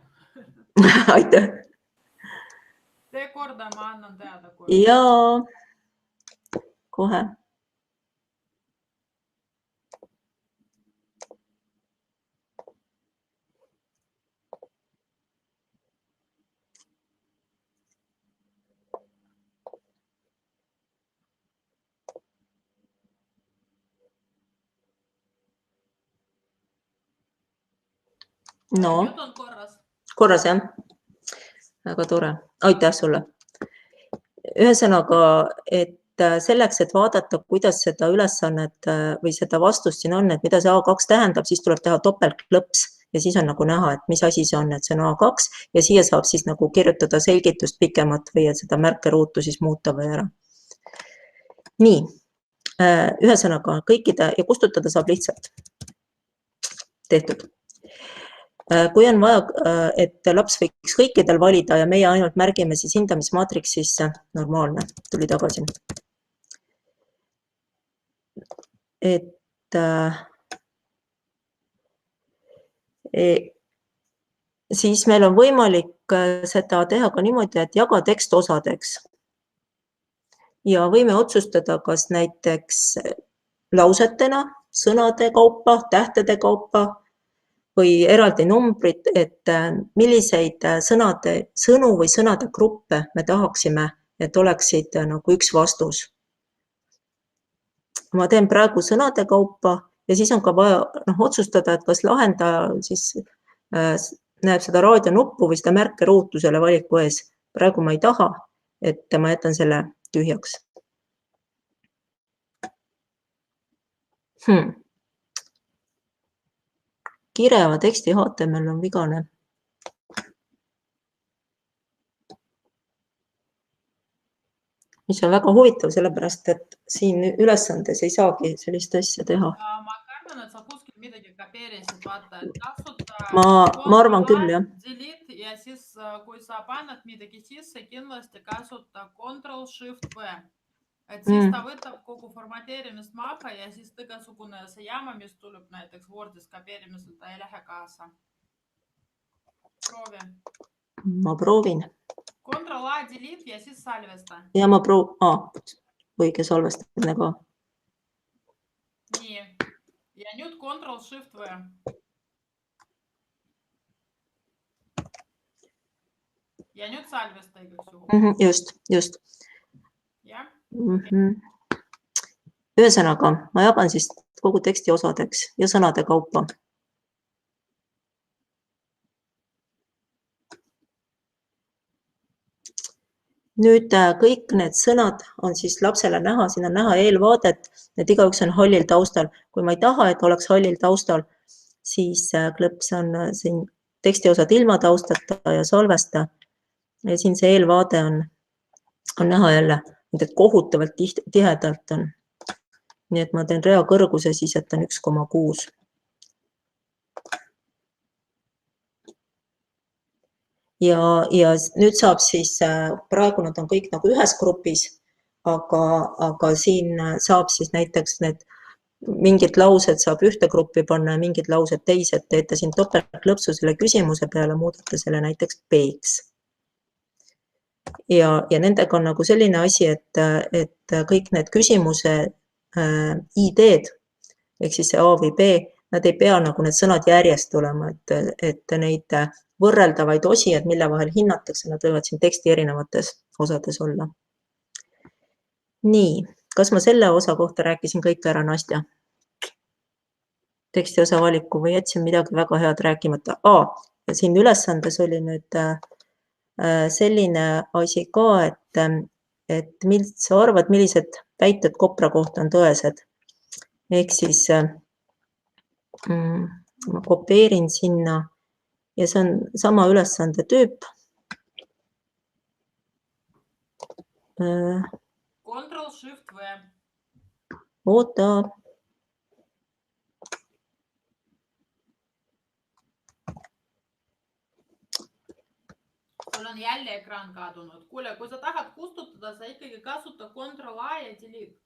Aitäh! Tee korda, ma annan teada. Jaa, kohe. No, nüüd on korras, jah? Väga tore. Aitäh sulle. Ühesõnaga, et selleks, et vaadata, kuidas seda ülesannet või seda vastust siin on, et mida see A2 tähendab, siis tuleb teha topeltklõps ja siis on nagu näha, et mis asi see on, et see on A2 ja siia saab siis nagu kirjutada selgitust pikemat või seda märkeruutu siis muuta või ära. Nii, ühesõnaga kõikide ja kustutada saab lihtsalt. tehtud. Kui on vaja, et laps võiks kõikidel valida ja meie ainult märgime siis hindamismaatriks, siis normaalne, tuli tagasi. Siis meil on võimalik seda teha ka niimoodi, et jaga tekst osadeks. Ja võime otsustada, kas näiteks lausetena, sõnade kaupa, tähtede kaupa või eraldi numbrid, et milliseid sõnu või sõnade gruppe me tahaksime, et oleksid nagu üks vastus. Ma teen praegu sõnade kaupa ja siis on ka vaja otsustada, et kas lahendaja siis näeb seda raadionuppu või seda märkeruutu selle valiku ees. Praegu ma ei taha, et ma jätan selle tühjaks. Kireva teksti HTML on vigane. Mis on väga huvitav, sellepärast, et siin ülesandes ei saagi sellist asja teha. Ma kardan, et sa kuskil midagi kapeerisid, vaata, et kasuta... Ma arvan küll, jah. Delete ja siis, kui sa paned midagi sisse, kindlasti kasuta Ctrl-Shift-V. Et siis ta võtab kogu formateerimist maha ja siis igasugune see jama, mis tuleb näiteks Wordis kapeerimisel, ta ei lähe kaasa. Proovi. Ma proovin. Ctrl-A, delete ja siis salvesta. Ja ma õige salvestamine ka. Nii. Ja nüüd Ctrl-Shift-V. Ja nüüd salvesta igaks juhul. Just. Jah. Ühesõnaga, ma jagan siis kogu teksti osadeks ja sõnade kaupa. Nüüd kõik need sõnad on siis lapsele näha, siin on näha eelvaadet, et igaüks on hallil taustal. Kui ma ei taha, et oleks hallil taustal, siis klõps on siin tekstiosad ilma taustata ja salvesta. Ja siin see eelvaade on näha jälle. Et kohutavalt tihedalt on. Nii et ma teen rea kõrguse, siis jätan 1,6. Ja nüüd saab siis, praegu nad on kõik nagu ühes grupis, aga siin saab siis näiteks need mingid laused saab ühte gruppi panna ja mingid laused teised. Teete siin topeltlõpsu selle küsimuse peale, muudate selle näiteks B-ks. Ja nendega on nagu selline asi, et kõik need küsimuse ID-d, ehk siis see A või B, nad ei pea nagu need sõnad järjest tulema, et neid võrreldavaid osi, et mille vahel hinnatakse, nad võivad siin teksti erinevates osades olla. Nii, kas ma selle osa kohta rääkisin kõik ära, Nastja? Teksti osa valiku või jätsin midagi väga head rääkimata? Ja siin ülesandes oli nüüd selline asi ka, et millised sa arvad, millised väited Kopra kohta on tõesed. Ehk siis ma kopeerin sinna ja see on sama ülesande tüüp. Ctrl-Shift-V. Oota. Sul on jälle ekraan kadunud. Kuule, kui sa tahad kustutada, sa ikkagi kasuta Ctrl-A ja delete.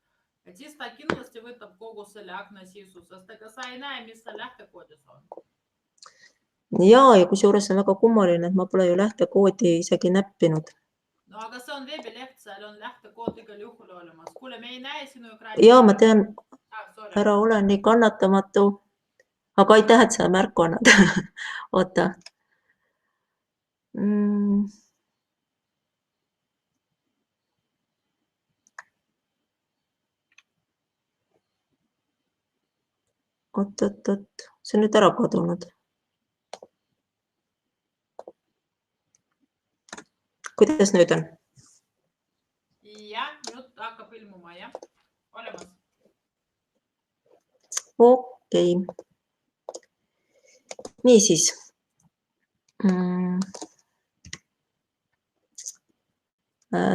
Et siis ta kindlasti võtab kogu selle akna sisu, sest ega sa ei näe, mis see lähtekoodis on. Ja kusjuures on väga kummaline, et ma pole ju lähtekoodi isegi näppinud. No aga see on veebileht, seal on lähtekood igal juhul olemas. Kuule, me ei näe sinu ekraani. Ja ma tean, ära ole nii kannatamatu. Aga aitäh, et sa märku annad. Oota. Oot, see on nüüd ära kadunud. Kuidas nüüd on? Ja, nüüd hakkab ilmuma, jah? Olemas. Okei. Niisiis.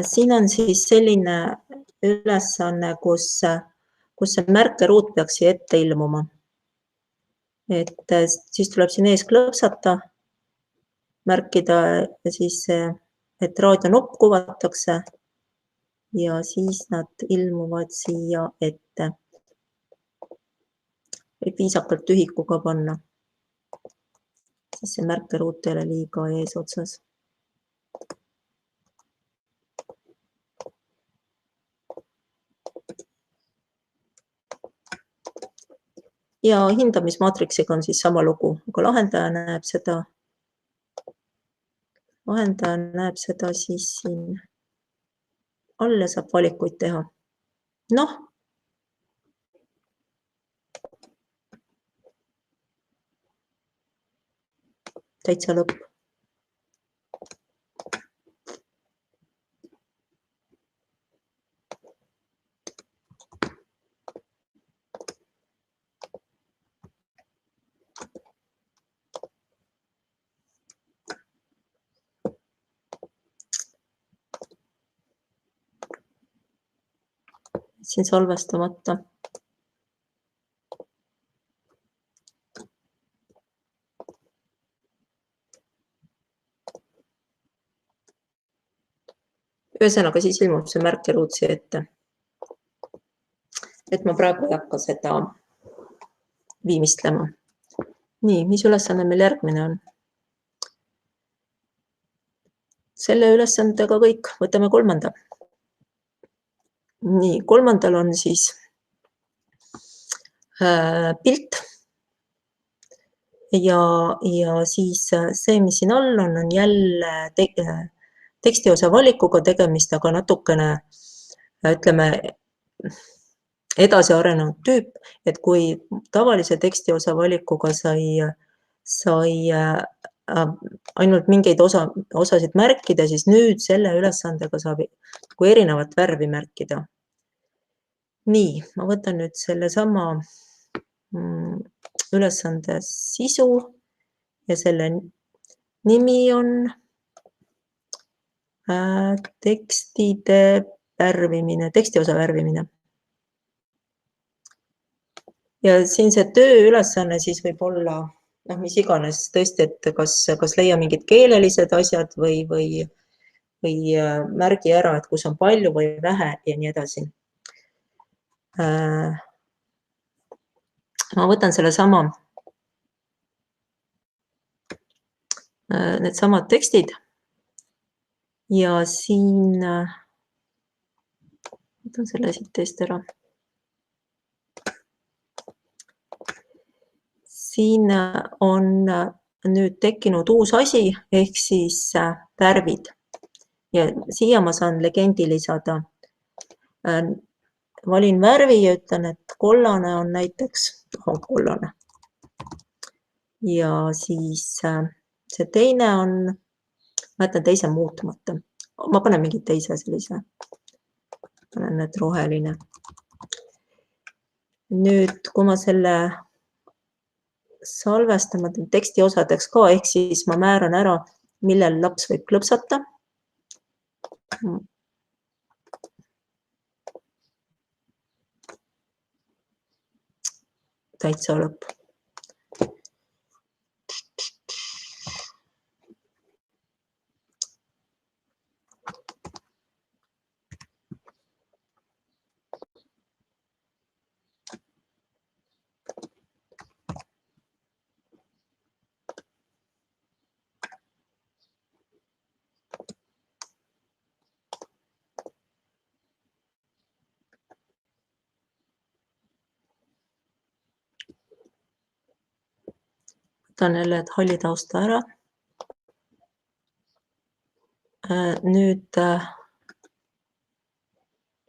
Siin on siis selline ülesanne, kus see märkeruut peaks siia ette ilmuma. et siis tuleb siin ees klõpsata, märkida siis, et raadionupp kuvatakse ja siis nad ilmuvad siia ette. Võib viisakalt ühikuga panna, siis see märkeruut ei ole liiga eesotsas. Ja hindamismaatriksiga on siis sama lugu, aga lahendaja näeb seda siis siin all ja saab valikuid teha. Noh, täitsa lõpp. Siin salvestamata. Ühesõnaga siis ilmub see märkeruut siia ette. Et ma praegu ei hakka seda viimistlema. Nii, mis ülesanne meil järgmine on? Selle ülesandega kõik, võtame kolmanda. Nii, kolmandal on siis pilt ja siis see, mis siin all on jälle tekstiosa valikuga tegemist, aga natukene, ütleme, edasi arenenud tüüp, et kui tavalise tekstiosa valikuga sai ainult mingeid osasid märkida, siis nüüd selle ülesandega saab kui erinevat värvi märkida. Nii, ma võtan nüüd selle sama ülesande sisu ja selle nimi on tekstide värvimine, tekstiosa värvimine. Ja siin see tööülesanne siis võib olla mis iganes tõesti, et kas leia mingid keelelised asjad või märgi ära, et kus on palju või vähe ja nii edasi. Ma võtan selle sama, need samad tekstid ja siin, võtan selle siit eest ära. Siin on nüüd tekkinud uus asi, ehk siis värvid. Ja siia ma saan legendi lisada. Valin värvi ja ütlen, et kollane on näiteks, kollane. Ja siis see teine on, ma jätan teise muutmata. Ma panen mingi teise sellise, panen need roheline. Nüüd, kui ma selle salvestama teksti osadeks ka, ehk siis ma määran ära, millel laps võib klõpsata. Täitsa lõpp. Võtan jälle halli tausta ära. Nüüd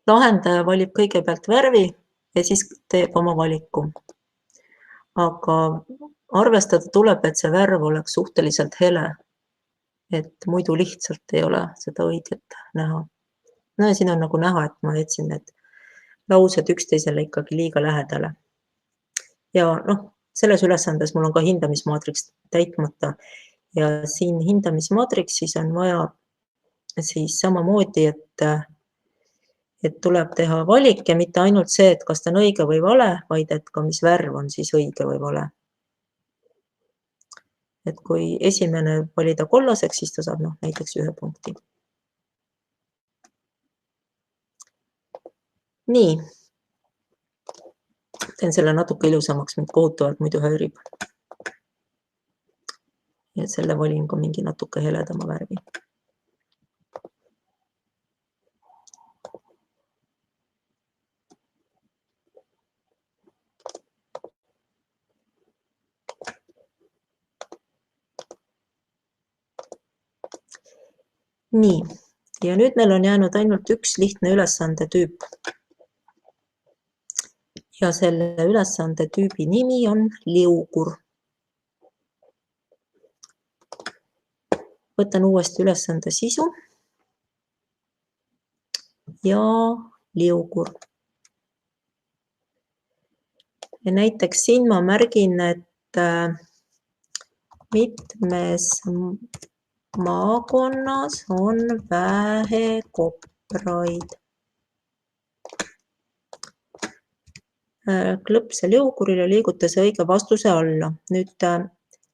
lahendaja valib kõigepealt värvi ja siis teeb oma valiku. Aga arvestada tuleb, et see värv oleks suhteliselt hele, et muidu lihtsalt ei ole seda õiget näha. No ja siin on nagu näha, et ma jätsin need laused üksteisele ikkagi liiga lähedale. Ja selles ülesandes mul on ka hindamismaatriks täitmata ja siin hindamismaatriksis on vaja siis samamoodi, et tuleb teha valik ja mitte ainult see, et kas ta on õige või vale, vaid et ka mis värv on siis õige või vale. et kui esimene valida kollaseks, siis ta saab näiteks 1 punkti. Nii. Teen selle natuke ilusamaks, mind kohutavalt muidu häirib. Ja selle valin ka mingi natuke heledama värvi. Nii, ja nüüd meil on jäänud ainult üks lihtne ülesande tüüp. Ja selle ülesande tüübi nimi on liugur. Võtan uuesti ülesande sisu ja liugur. Ja näiteks siin ma märgin, et mitmes maakonnas on vähe kopraid. Klõpse liugurile liigutas õige vastuse alla. Nüüd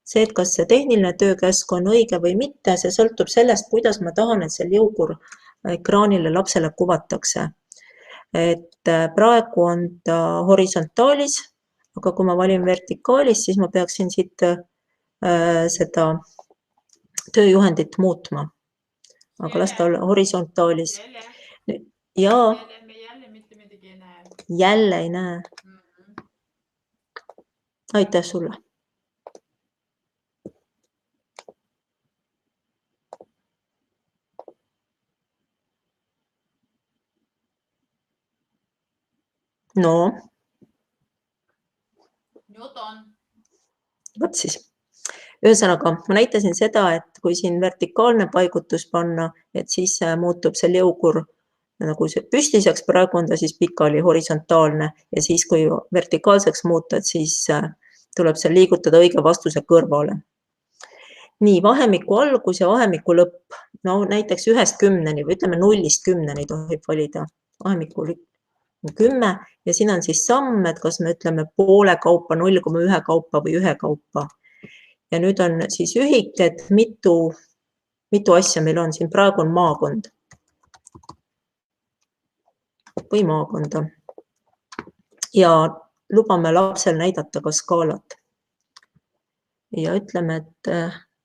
see, et kas see tehniline töökäsk on õige või mitte, see sõltub sellest, kuidas ma tahan, et see liugur ekraanile lapsele kuvatakse. Et praegu on ta horisontaalis, aga kui ma valin vertikaalis, siis ma peaksin siit seda tööjuhendit muutma. Aga las ta olla horisontaalis. Ja jälle ei näe. Aitäh sulle. No. Võt siis. Ühesõnaga, ma näitasin seda, et kui siin vertikaalne paigutus panna, et siis muutub see liugur nagu püstiseks, praegu on ta siis pikali horisontaalne ja siis, kui vertikaalseks muuta, siis tuleb see liigutada õige vastuse kõrvale. Nii, vahemiku algus ja vahemiku lõpp. No näiteks 1-10 või ütleme 0-10 tohib valida. Vahemikul 10 ja siin on siis samm, et kas me ütleme poole kaupa, 0,1 kaupa või 1 kaupa. Ja nüüd on siis ühik, et mitu asja meil on. Siin praegu on maakond. Või maakonda. Ja lubame lapsel näidata ka skaalat. Ja ütleme, et,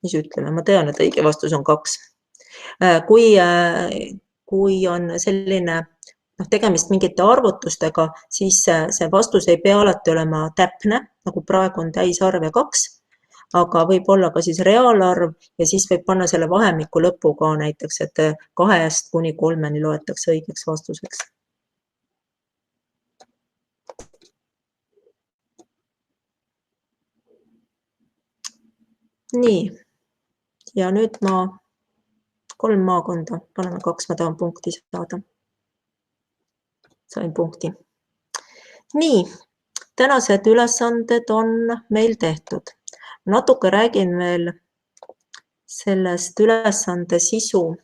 mis ütleme, ma tean, et õige vastus on 2. Kui on selline tegemist mingite arvutustega, siis see vastus ei pea alati olema täpne, nagu praegu on täisarv ja 2, aga võib olla ka siis reaalarv ja siis võib panna selle vahemiku lõpu ka näiteks, et 2-3 loetakse õigeks vastuseks. Nii, ja nüüd ma 3 maakonda, paneme 2, ma tahan punkti saada. Sain punkti. Nii, tänased ülesanded on meil tehtud. Natuke räägin veel sellest ülesande sisu,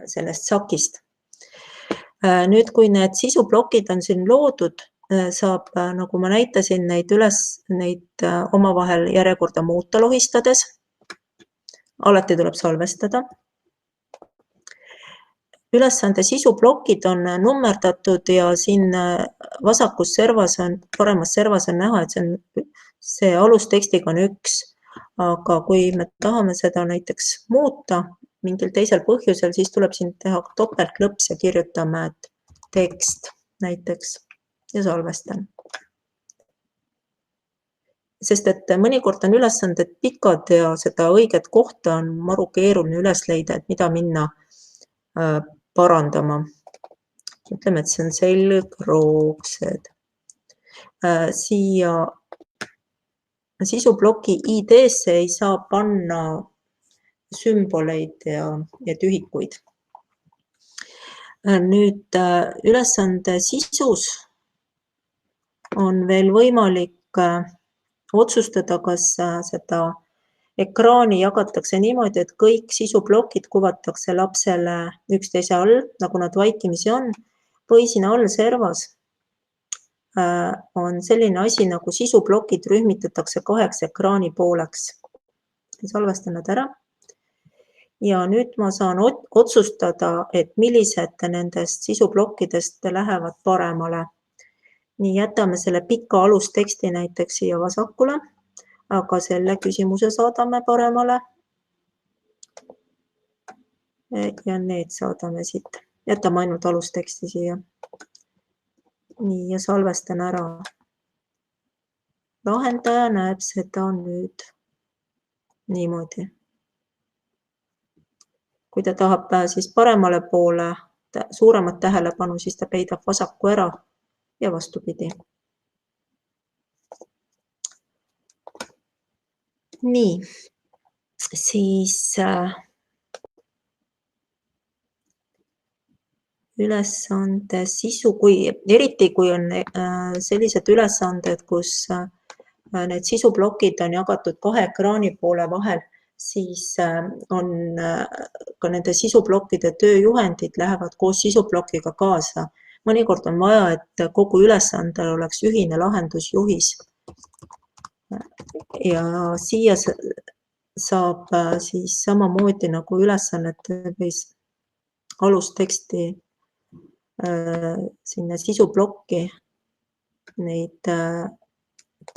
sellest sakist. Nüüd, kui need sisuplokid on siin loodud, saab, nagu ma näitasin, neid omavahel järjekorda muuta lohistades. Alati tuleb salvestada. Ülesande sisuplokid on nummerdatud ja siin vasakus servas paremas servas on näha, et see alustekstiga on 1. Aga kui me tahame seda näiteks muuta mingil teisel põhjusel, siis tuleb siin teha topeltklõps ja kirjutame, et tekst näiteks. Ja salvestan. Sest et mõnikord on ülesanded pikad ja seda õiget kohta on maru keeruline üles leida, et mida minna parandama. Ütleme, et see on selgroogsed. Siia sisuploki ID-sse ei saa panna sümboleid ja tühikuid. Nüüd ülesande sisus on veel võimalik otsustada, kas seda ekraani jagatakse niimoodi, et kõik sisuplokid kuvatakse lapsele üksteise all, nagu nad vaikimisi on, või siin all servas on selline asi nagu sisuplokid rühmitatakse 2 ekraani pooleks. Salvestan nad ära. Ja nüüd ma saan otsustada, et millised nendest sisuplokkidest lähevad paremale. Nii jätame selle pika alusteksti näiteks siia vasakule, aga selle küsimuse saadame paremale. Ja need saadame siit. Jätame ainult alusteksti siia. Nii, ja salvestan ära. Lahendaja näeb seda nüüd niimoodi. Kui ta tahab siis paremale poole suuremat tähelepanu, siis ta peidab vasaku ära ja vastupidi. Nii, siis ülesande sisu, eriti kui on sellised ülesanded, kus need sisuplokid on jagatud 2 ekraani poole vahel, siis on ka nende sisuplokkide tööjuhendid lähevad koos sisuplokiga kaasa. Mõnikord on vaja, et kogu ülesandel oleks ühine lahendusjuhis. Ja siia saab siis samamoodi nagu ülesannete või alusteksti sinna sisuplokki neid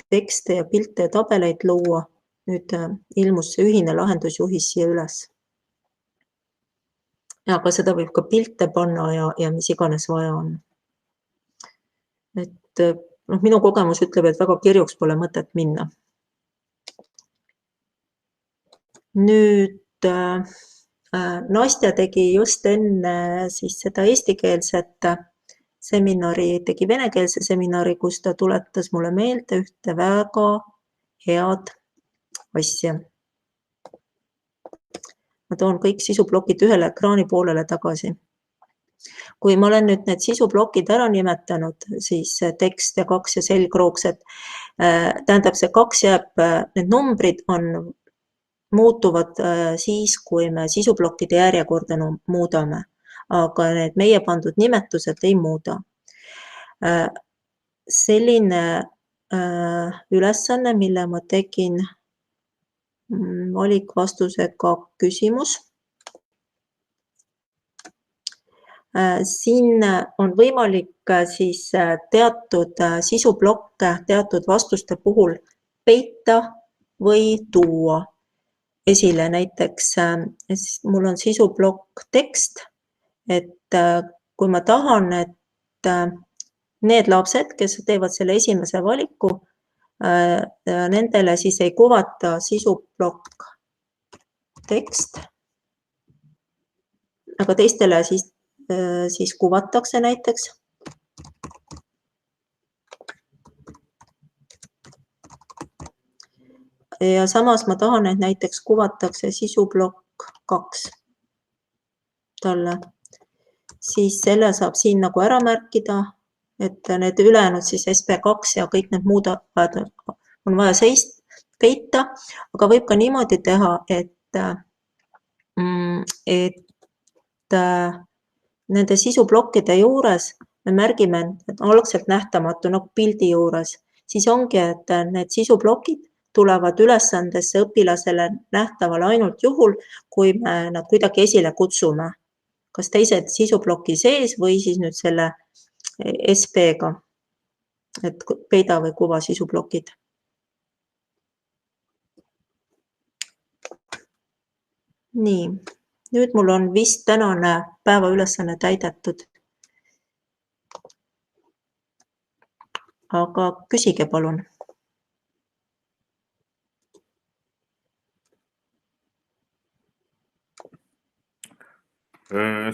tekste ja pilte ja tabeleid luua. Nüüd ilmus see ühine lahendusjuhis siia üles. Aga seda võib ka pilte panna ja mis iganes vaja on. Et minu kogemus ütleb, et väga kirjuks pole mõtet minna. Nüüd Nastja tegi just enne siis seda eestikeelset seminari, tegi venekeelse seminari, kus ta tuletas mulle meelde ühte väga head asja. Ma toon kõik sisuplokid ühele ekraani poolele tagasi. Kui ma olen nüüd need sisuplokid ära nimetanud, siis tekst ja 2 ja selgroogsed, tähendab see 2 jääb, need numbrid muutuvad siis, kui me sisuplokkide järjekorda muudame, aga need meie pandud nimetused ei muuda. Selline ülesanne, mille ma tegin valikvastusega küsimus. Siin on võimalik siis teatud sisuplokke teatud vastuste puhul peita või tuua esile. Näiteks mul on sisuplokk tekst, et kui ma tahan, et need lapsed, kes teevad selle esimese valiku, nendele siis ei kuvata sisuplokk tekst, aga teistele siis kuvatakse näiteks. Ja samas ma tahan, et näiteks kuvatakse sisuplokk 2 talle. Siis selle saab siin nagu ära märkida, et need ülejäänud siis SP2 ja kõik need muud on vaja peita, aga võib ka niimoodi teha, et nende sisuplokkide juures me märgime, et algselt nähtamatu nagu pildi juures, siis ongi, et need sisuplokid tulevad ülesandesse õpilasele nähtavale ainult juhul, kui me nad kuidagi esile kutsume, kas teised sisuploki sees või siis nüüd selle SP-ga, et peida või kuva sisuplokid. Nii, nüüd mul on vist tänane päevaülesanne täidetud. Aga küsige palun.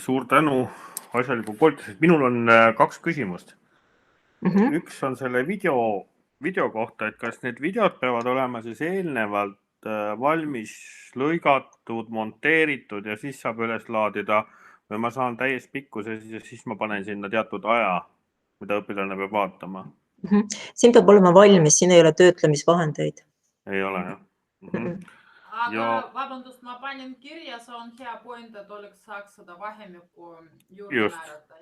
Suur tänu asjaliku koolitusest. Minul on 2 küsimust. Üks on selle video kohta, et kas need videod peavad olema siis eelnevalt valmis lõigatud, monteeritud ja siis saab üles laadida või ma saan täies pikkuse ja siis ma panen sinna teatud aja, mida õpilane peab vaatama. Siin peab olema valmis, siin ei ole töötlemisvahendeid. Ei ole, jah? Aga vabandust, ma panin kirja, see on hea point, et saaks seda vahemikku juurde määrata.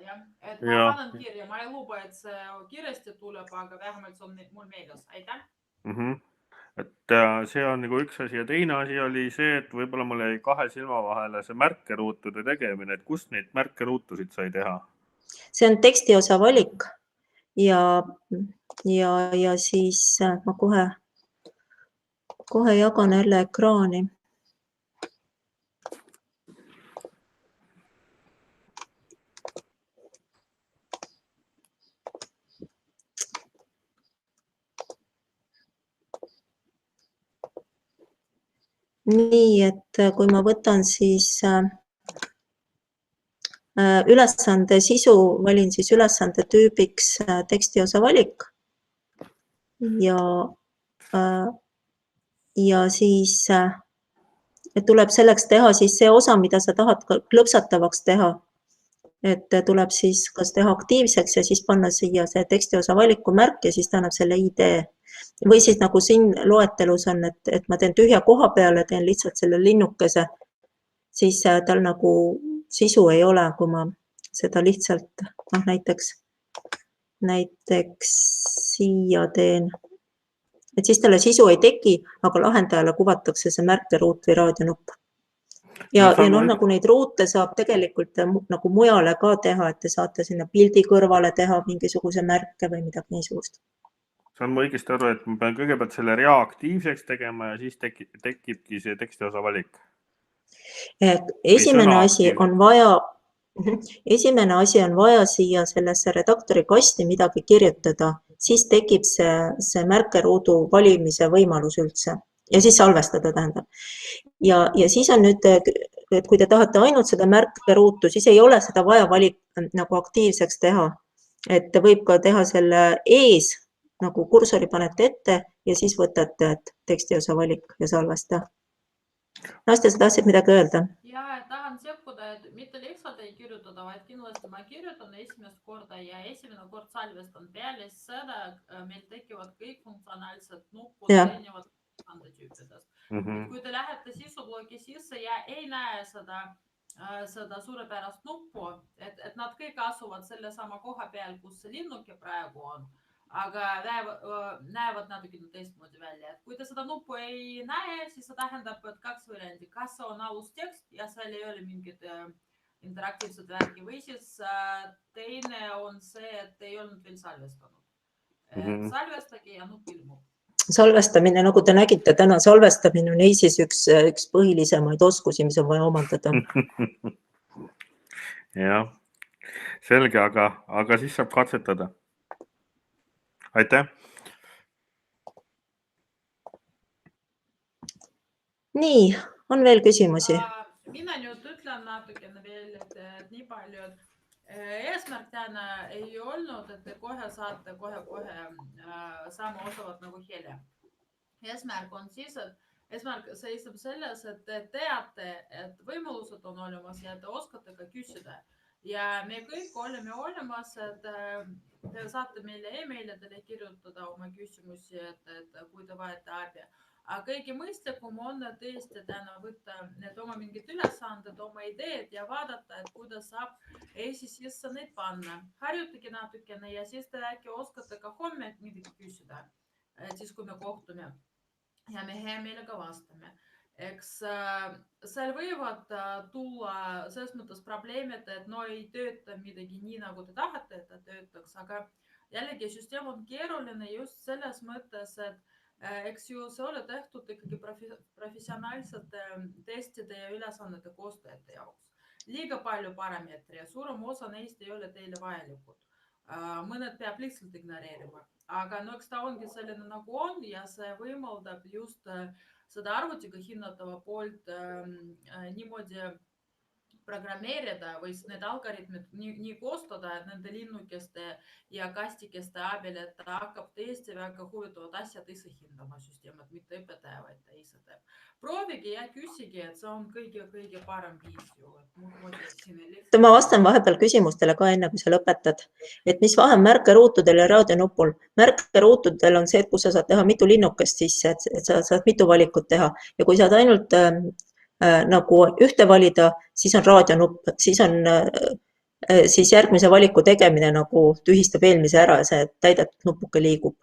et ma Ja. panen kirja, ma ei luba, et see kiiresti tuleb, aga vähemalt see on mul meeles. Aitäh! Et see on nagu üks asi ja teine asi oli see, et võib-olla mul jäi kahe silma vahele see märkeruutude tegemine, et kust neid märkeruutusid sai teha? See on tekstiosa valik ja siis ma kohe jagan jälle ekraani. Nii, et kui ma võtan siis ülesande sisu, valin siis ülesande tüübiks tekstiosa valik ja siis tuleb selleks teha siis see osa, mida sa tahad klõpsatavaks teha. Et tuleb siis kas teha aktiivseks ja siis panna siia see tekstiosa valiku märk ja siis ta annab selle ID. Või siis nagu siin loetelus on, et ma teen tühja koha peale, teen lihtsalt selle linnukese, siis tal nagu sisu ei ole, kui ma seda lihtsalt näiteks siia teen. Et siis talle sisu ei teki, aga lahendajale kuvatakse see märkeruut või raadionupp. Ja nagu neid ruute saab tegelikult nagu mujale ka teha, et te saate sinna pildi kõrvale teha mingisuguse märke või midagi niisugust. Saan ma õigesti aru, et ma pean kõigepealt selle rea aktiivseks tegema ja siis tekibki see tekstiosa valik? Esimene asi on vaja siia sellesse redaktori kasti midagi kirjutada, siis tekib see märkeruudu valimise võimalus üldse ja siis salvestada tähendab. Ja siis on nüüd, et kui te tahate ainult seda märkeruutu, siis ei ole seda vaja nagu aktiivseks teha. Et võib ka teha selle ees, nagu kursori panete ette ja siis võtate tekstiosa valik ja salvesta. Nastja, sa tahtsid midagi öelda? Ja tahan sekkuda, et mitte lihtsalt ei kirjutada, vaid kindlasti ma kirjutan esimest korda ja esimene kord salvestan. Peale seda meil tekivad kõik funktsionaalsed nuppud erinevad tüüpidest. Kui te lähete sisubloki sisse ja ei näe seda suurepärast nuppu, et nad kõik asuvad selle sama koha peal, kus see linnuke praegu on, aga näevad natuke teistmoodi välja. Et kui te seda nuppu ei näe, siis see tähendab, et kaks varianti. Kas see on alustekst ja seal ei ole mingit interaktiivset värgi või siis teine on see, et ei olnud veel salvestanud. Salvestage ja nupp ilmub. Salvestamine, nagu te nägite täna, salvestamine on Eisis üks põhilisemaid oskusi, mis on vaja omandada. Jah, selge, aga siis saab katsetada. Aitäh! Nii, on veel küsimusi? Mina nüüd ütlen natukene veel, et nii palju, eesmärk täna ei olnud, et te kohe saate kohe sama osavad nagu Hele. Eesmärk on siis, et eesmärk seisab selles, et te teate, et võimalused on olemas ja te oskate ka küsida. Ja me kõik oleme olemas, et te saate meile e-mailidele kirjutada oma küsimusi, et kui te vajate abi. Aga kõige mõistlikum on tõesti täna võtta need oma mingid ülesanded, oma ideed ja vaadata, et kuidas saab sisse neid panna. Harjutage natukene ja siis te äkki oskate ka homme midagi küsida, siis kui me kohtume ja me hea meelega vastame. Eks seal võivad tulla selles mõttes probleemid, et ei tööta midagi nii, nagu te tahate, et ta töötaks, aga jällegi süsteem on keeruline just selles mõttes, et eks ju see ole tehtud ikkagi professionaalsete testide ja ülesannete koostajate jaoks. Liiga palju parameetri ja suurem osa neist ei ole teile vajalikud. Mõned peab lihtsalt ignoreerima. Aga eks ta ongi selline nagu on ja see võimaldab just seda arvutiga hinnatava poolt niimoodi programmeerida või need algoritmid nii koostada nende linnukeste ja kastikeste abil, et ta hakkab tõesti väga huvitavad asjad ise hindama süsteemid, mitte õpetaja, vaid ta ise teeb. Proovige ja küsige, et see on kõige parem viis ju. Ma vastan vahepeal küsimustele ka enne, kui sa lõpetad. Et mis vahe märkeruutudel ja raadionupul? Märkeruutudel on see, et kus sa saad teha mitu linnukest sisse, et sa saad mitu valikut teha. Ja kui saad ainult nagu ühte valida, siis on raadionupp, siis on siis järgmise valiku tegemine nagu tühistab eelmise ära ja see täidetud nupuke liigub.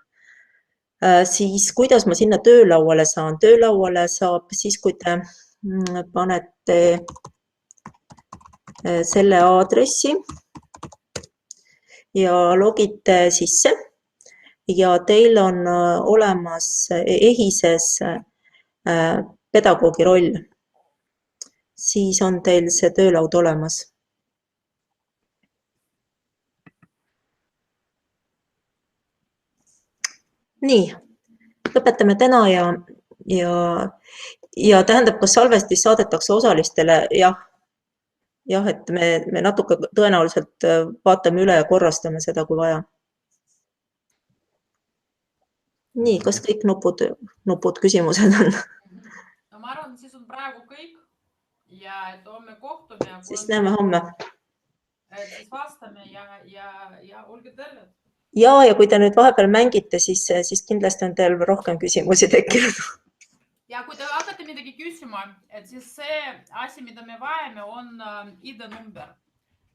Siis kuidas ma sinna töölauale saan? Töölauale saab siis, kui te panete selle aadressi ja logite sisse ja teil on olemas EHIS-es pedagoogi roll. Siis on teil see töölaud olemas. Nii, lõpetame täna ja tähendab, kas salvestis saadetakse osalistele? Jah, et me natuke tõenäoliselt vaatame üle ja korrastame seda, kui vaja. Nii, kas kõik nupud küsimused on? No ma arvan, siis on praegu kõik ja et homme kohtume. Siis näeme homme. Siis vastame ja olge terved. Ja kui te nüüd vahepeal mängite, siis kindlasti on teil rohkem küsimusi tekkinud. Ja kui te hakkate midagi küsima, et siis see asi, mida me vajame, on ID-number.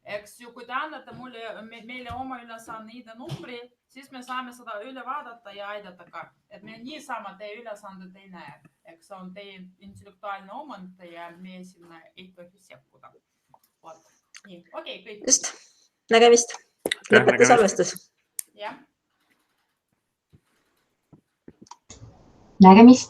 Eks ju, kui te annate meile oma ülesanne ID-numbri, siis me saame seda üle vaadata ja aidata ka. Et me niisama teie ülesanded ei näe. Eks see on teie intellektuaalne omand ja me sinna ei tohi sekkuda. Nii, okei, kõik. Just, nägemist. Lõpeta salvestus. Jah. Nägemist.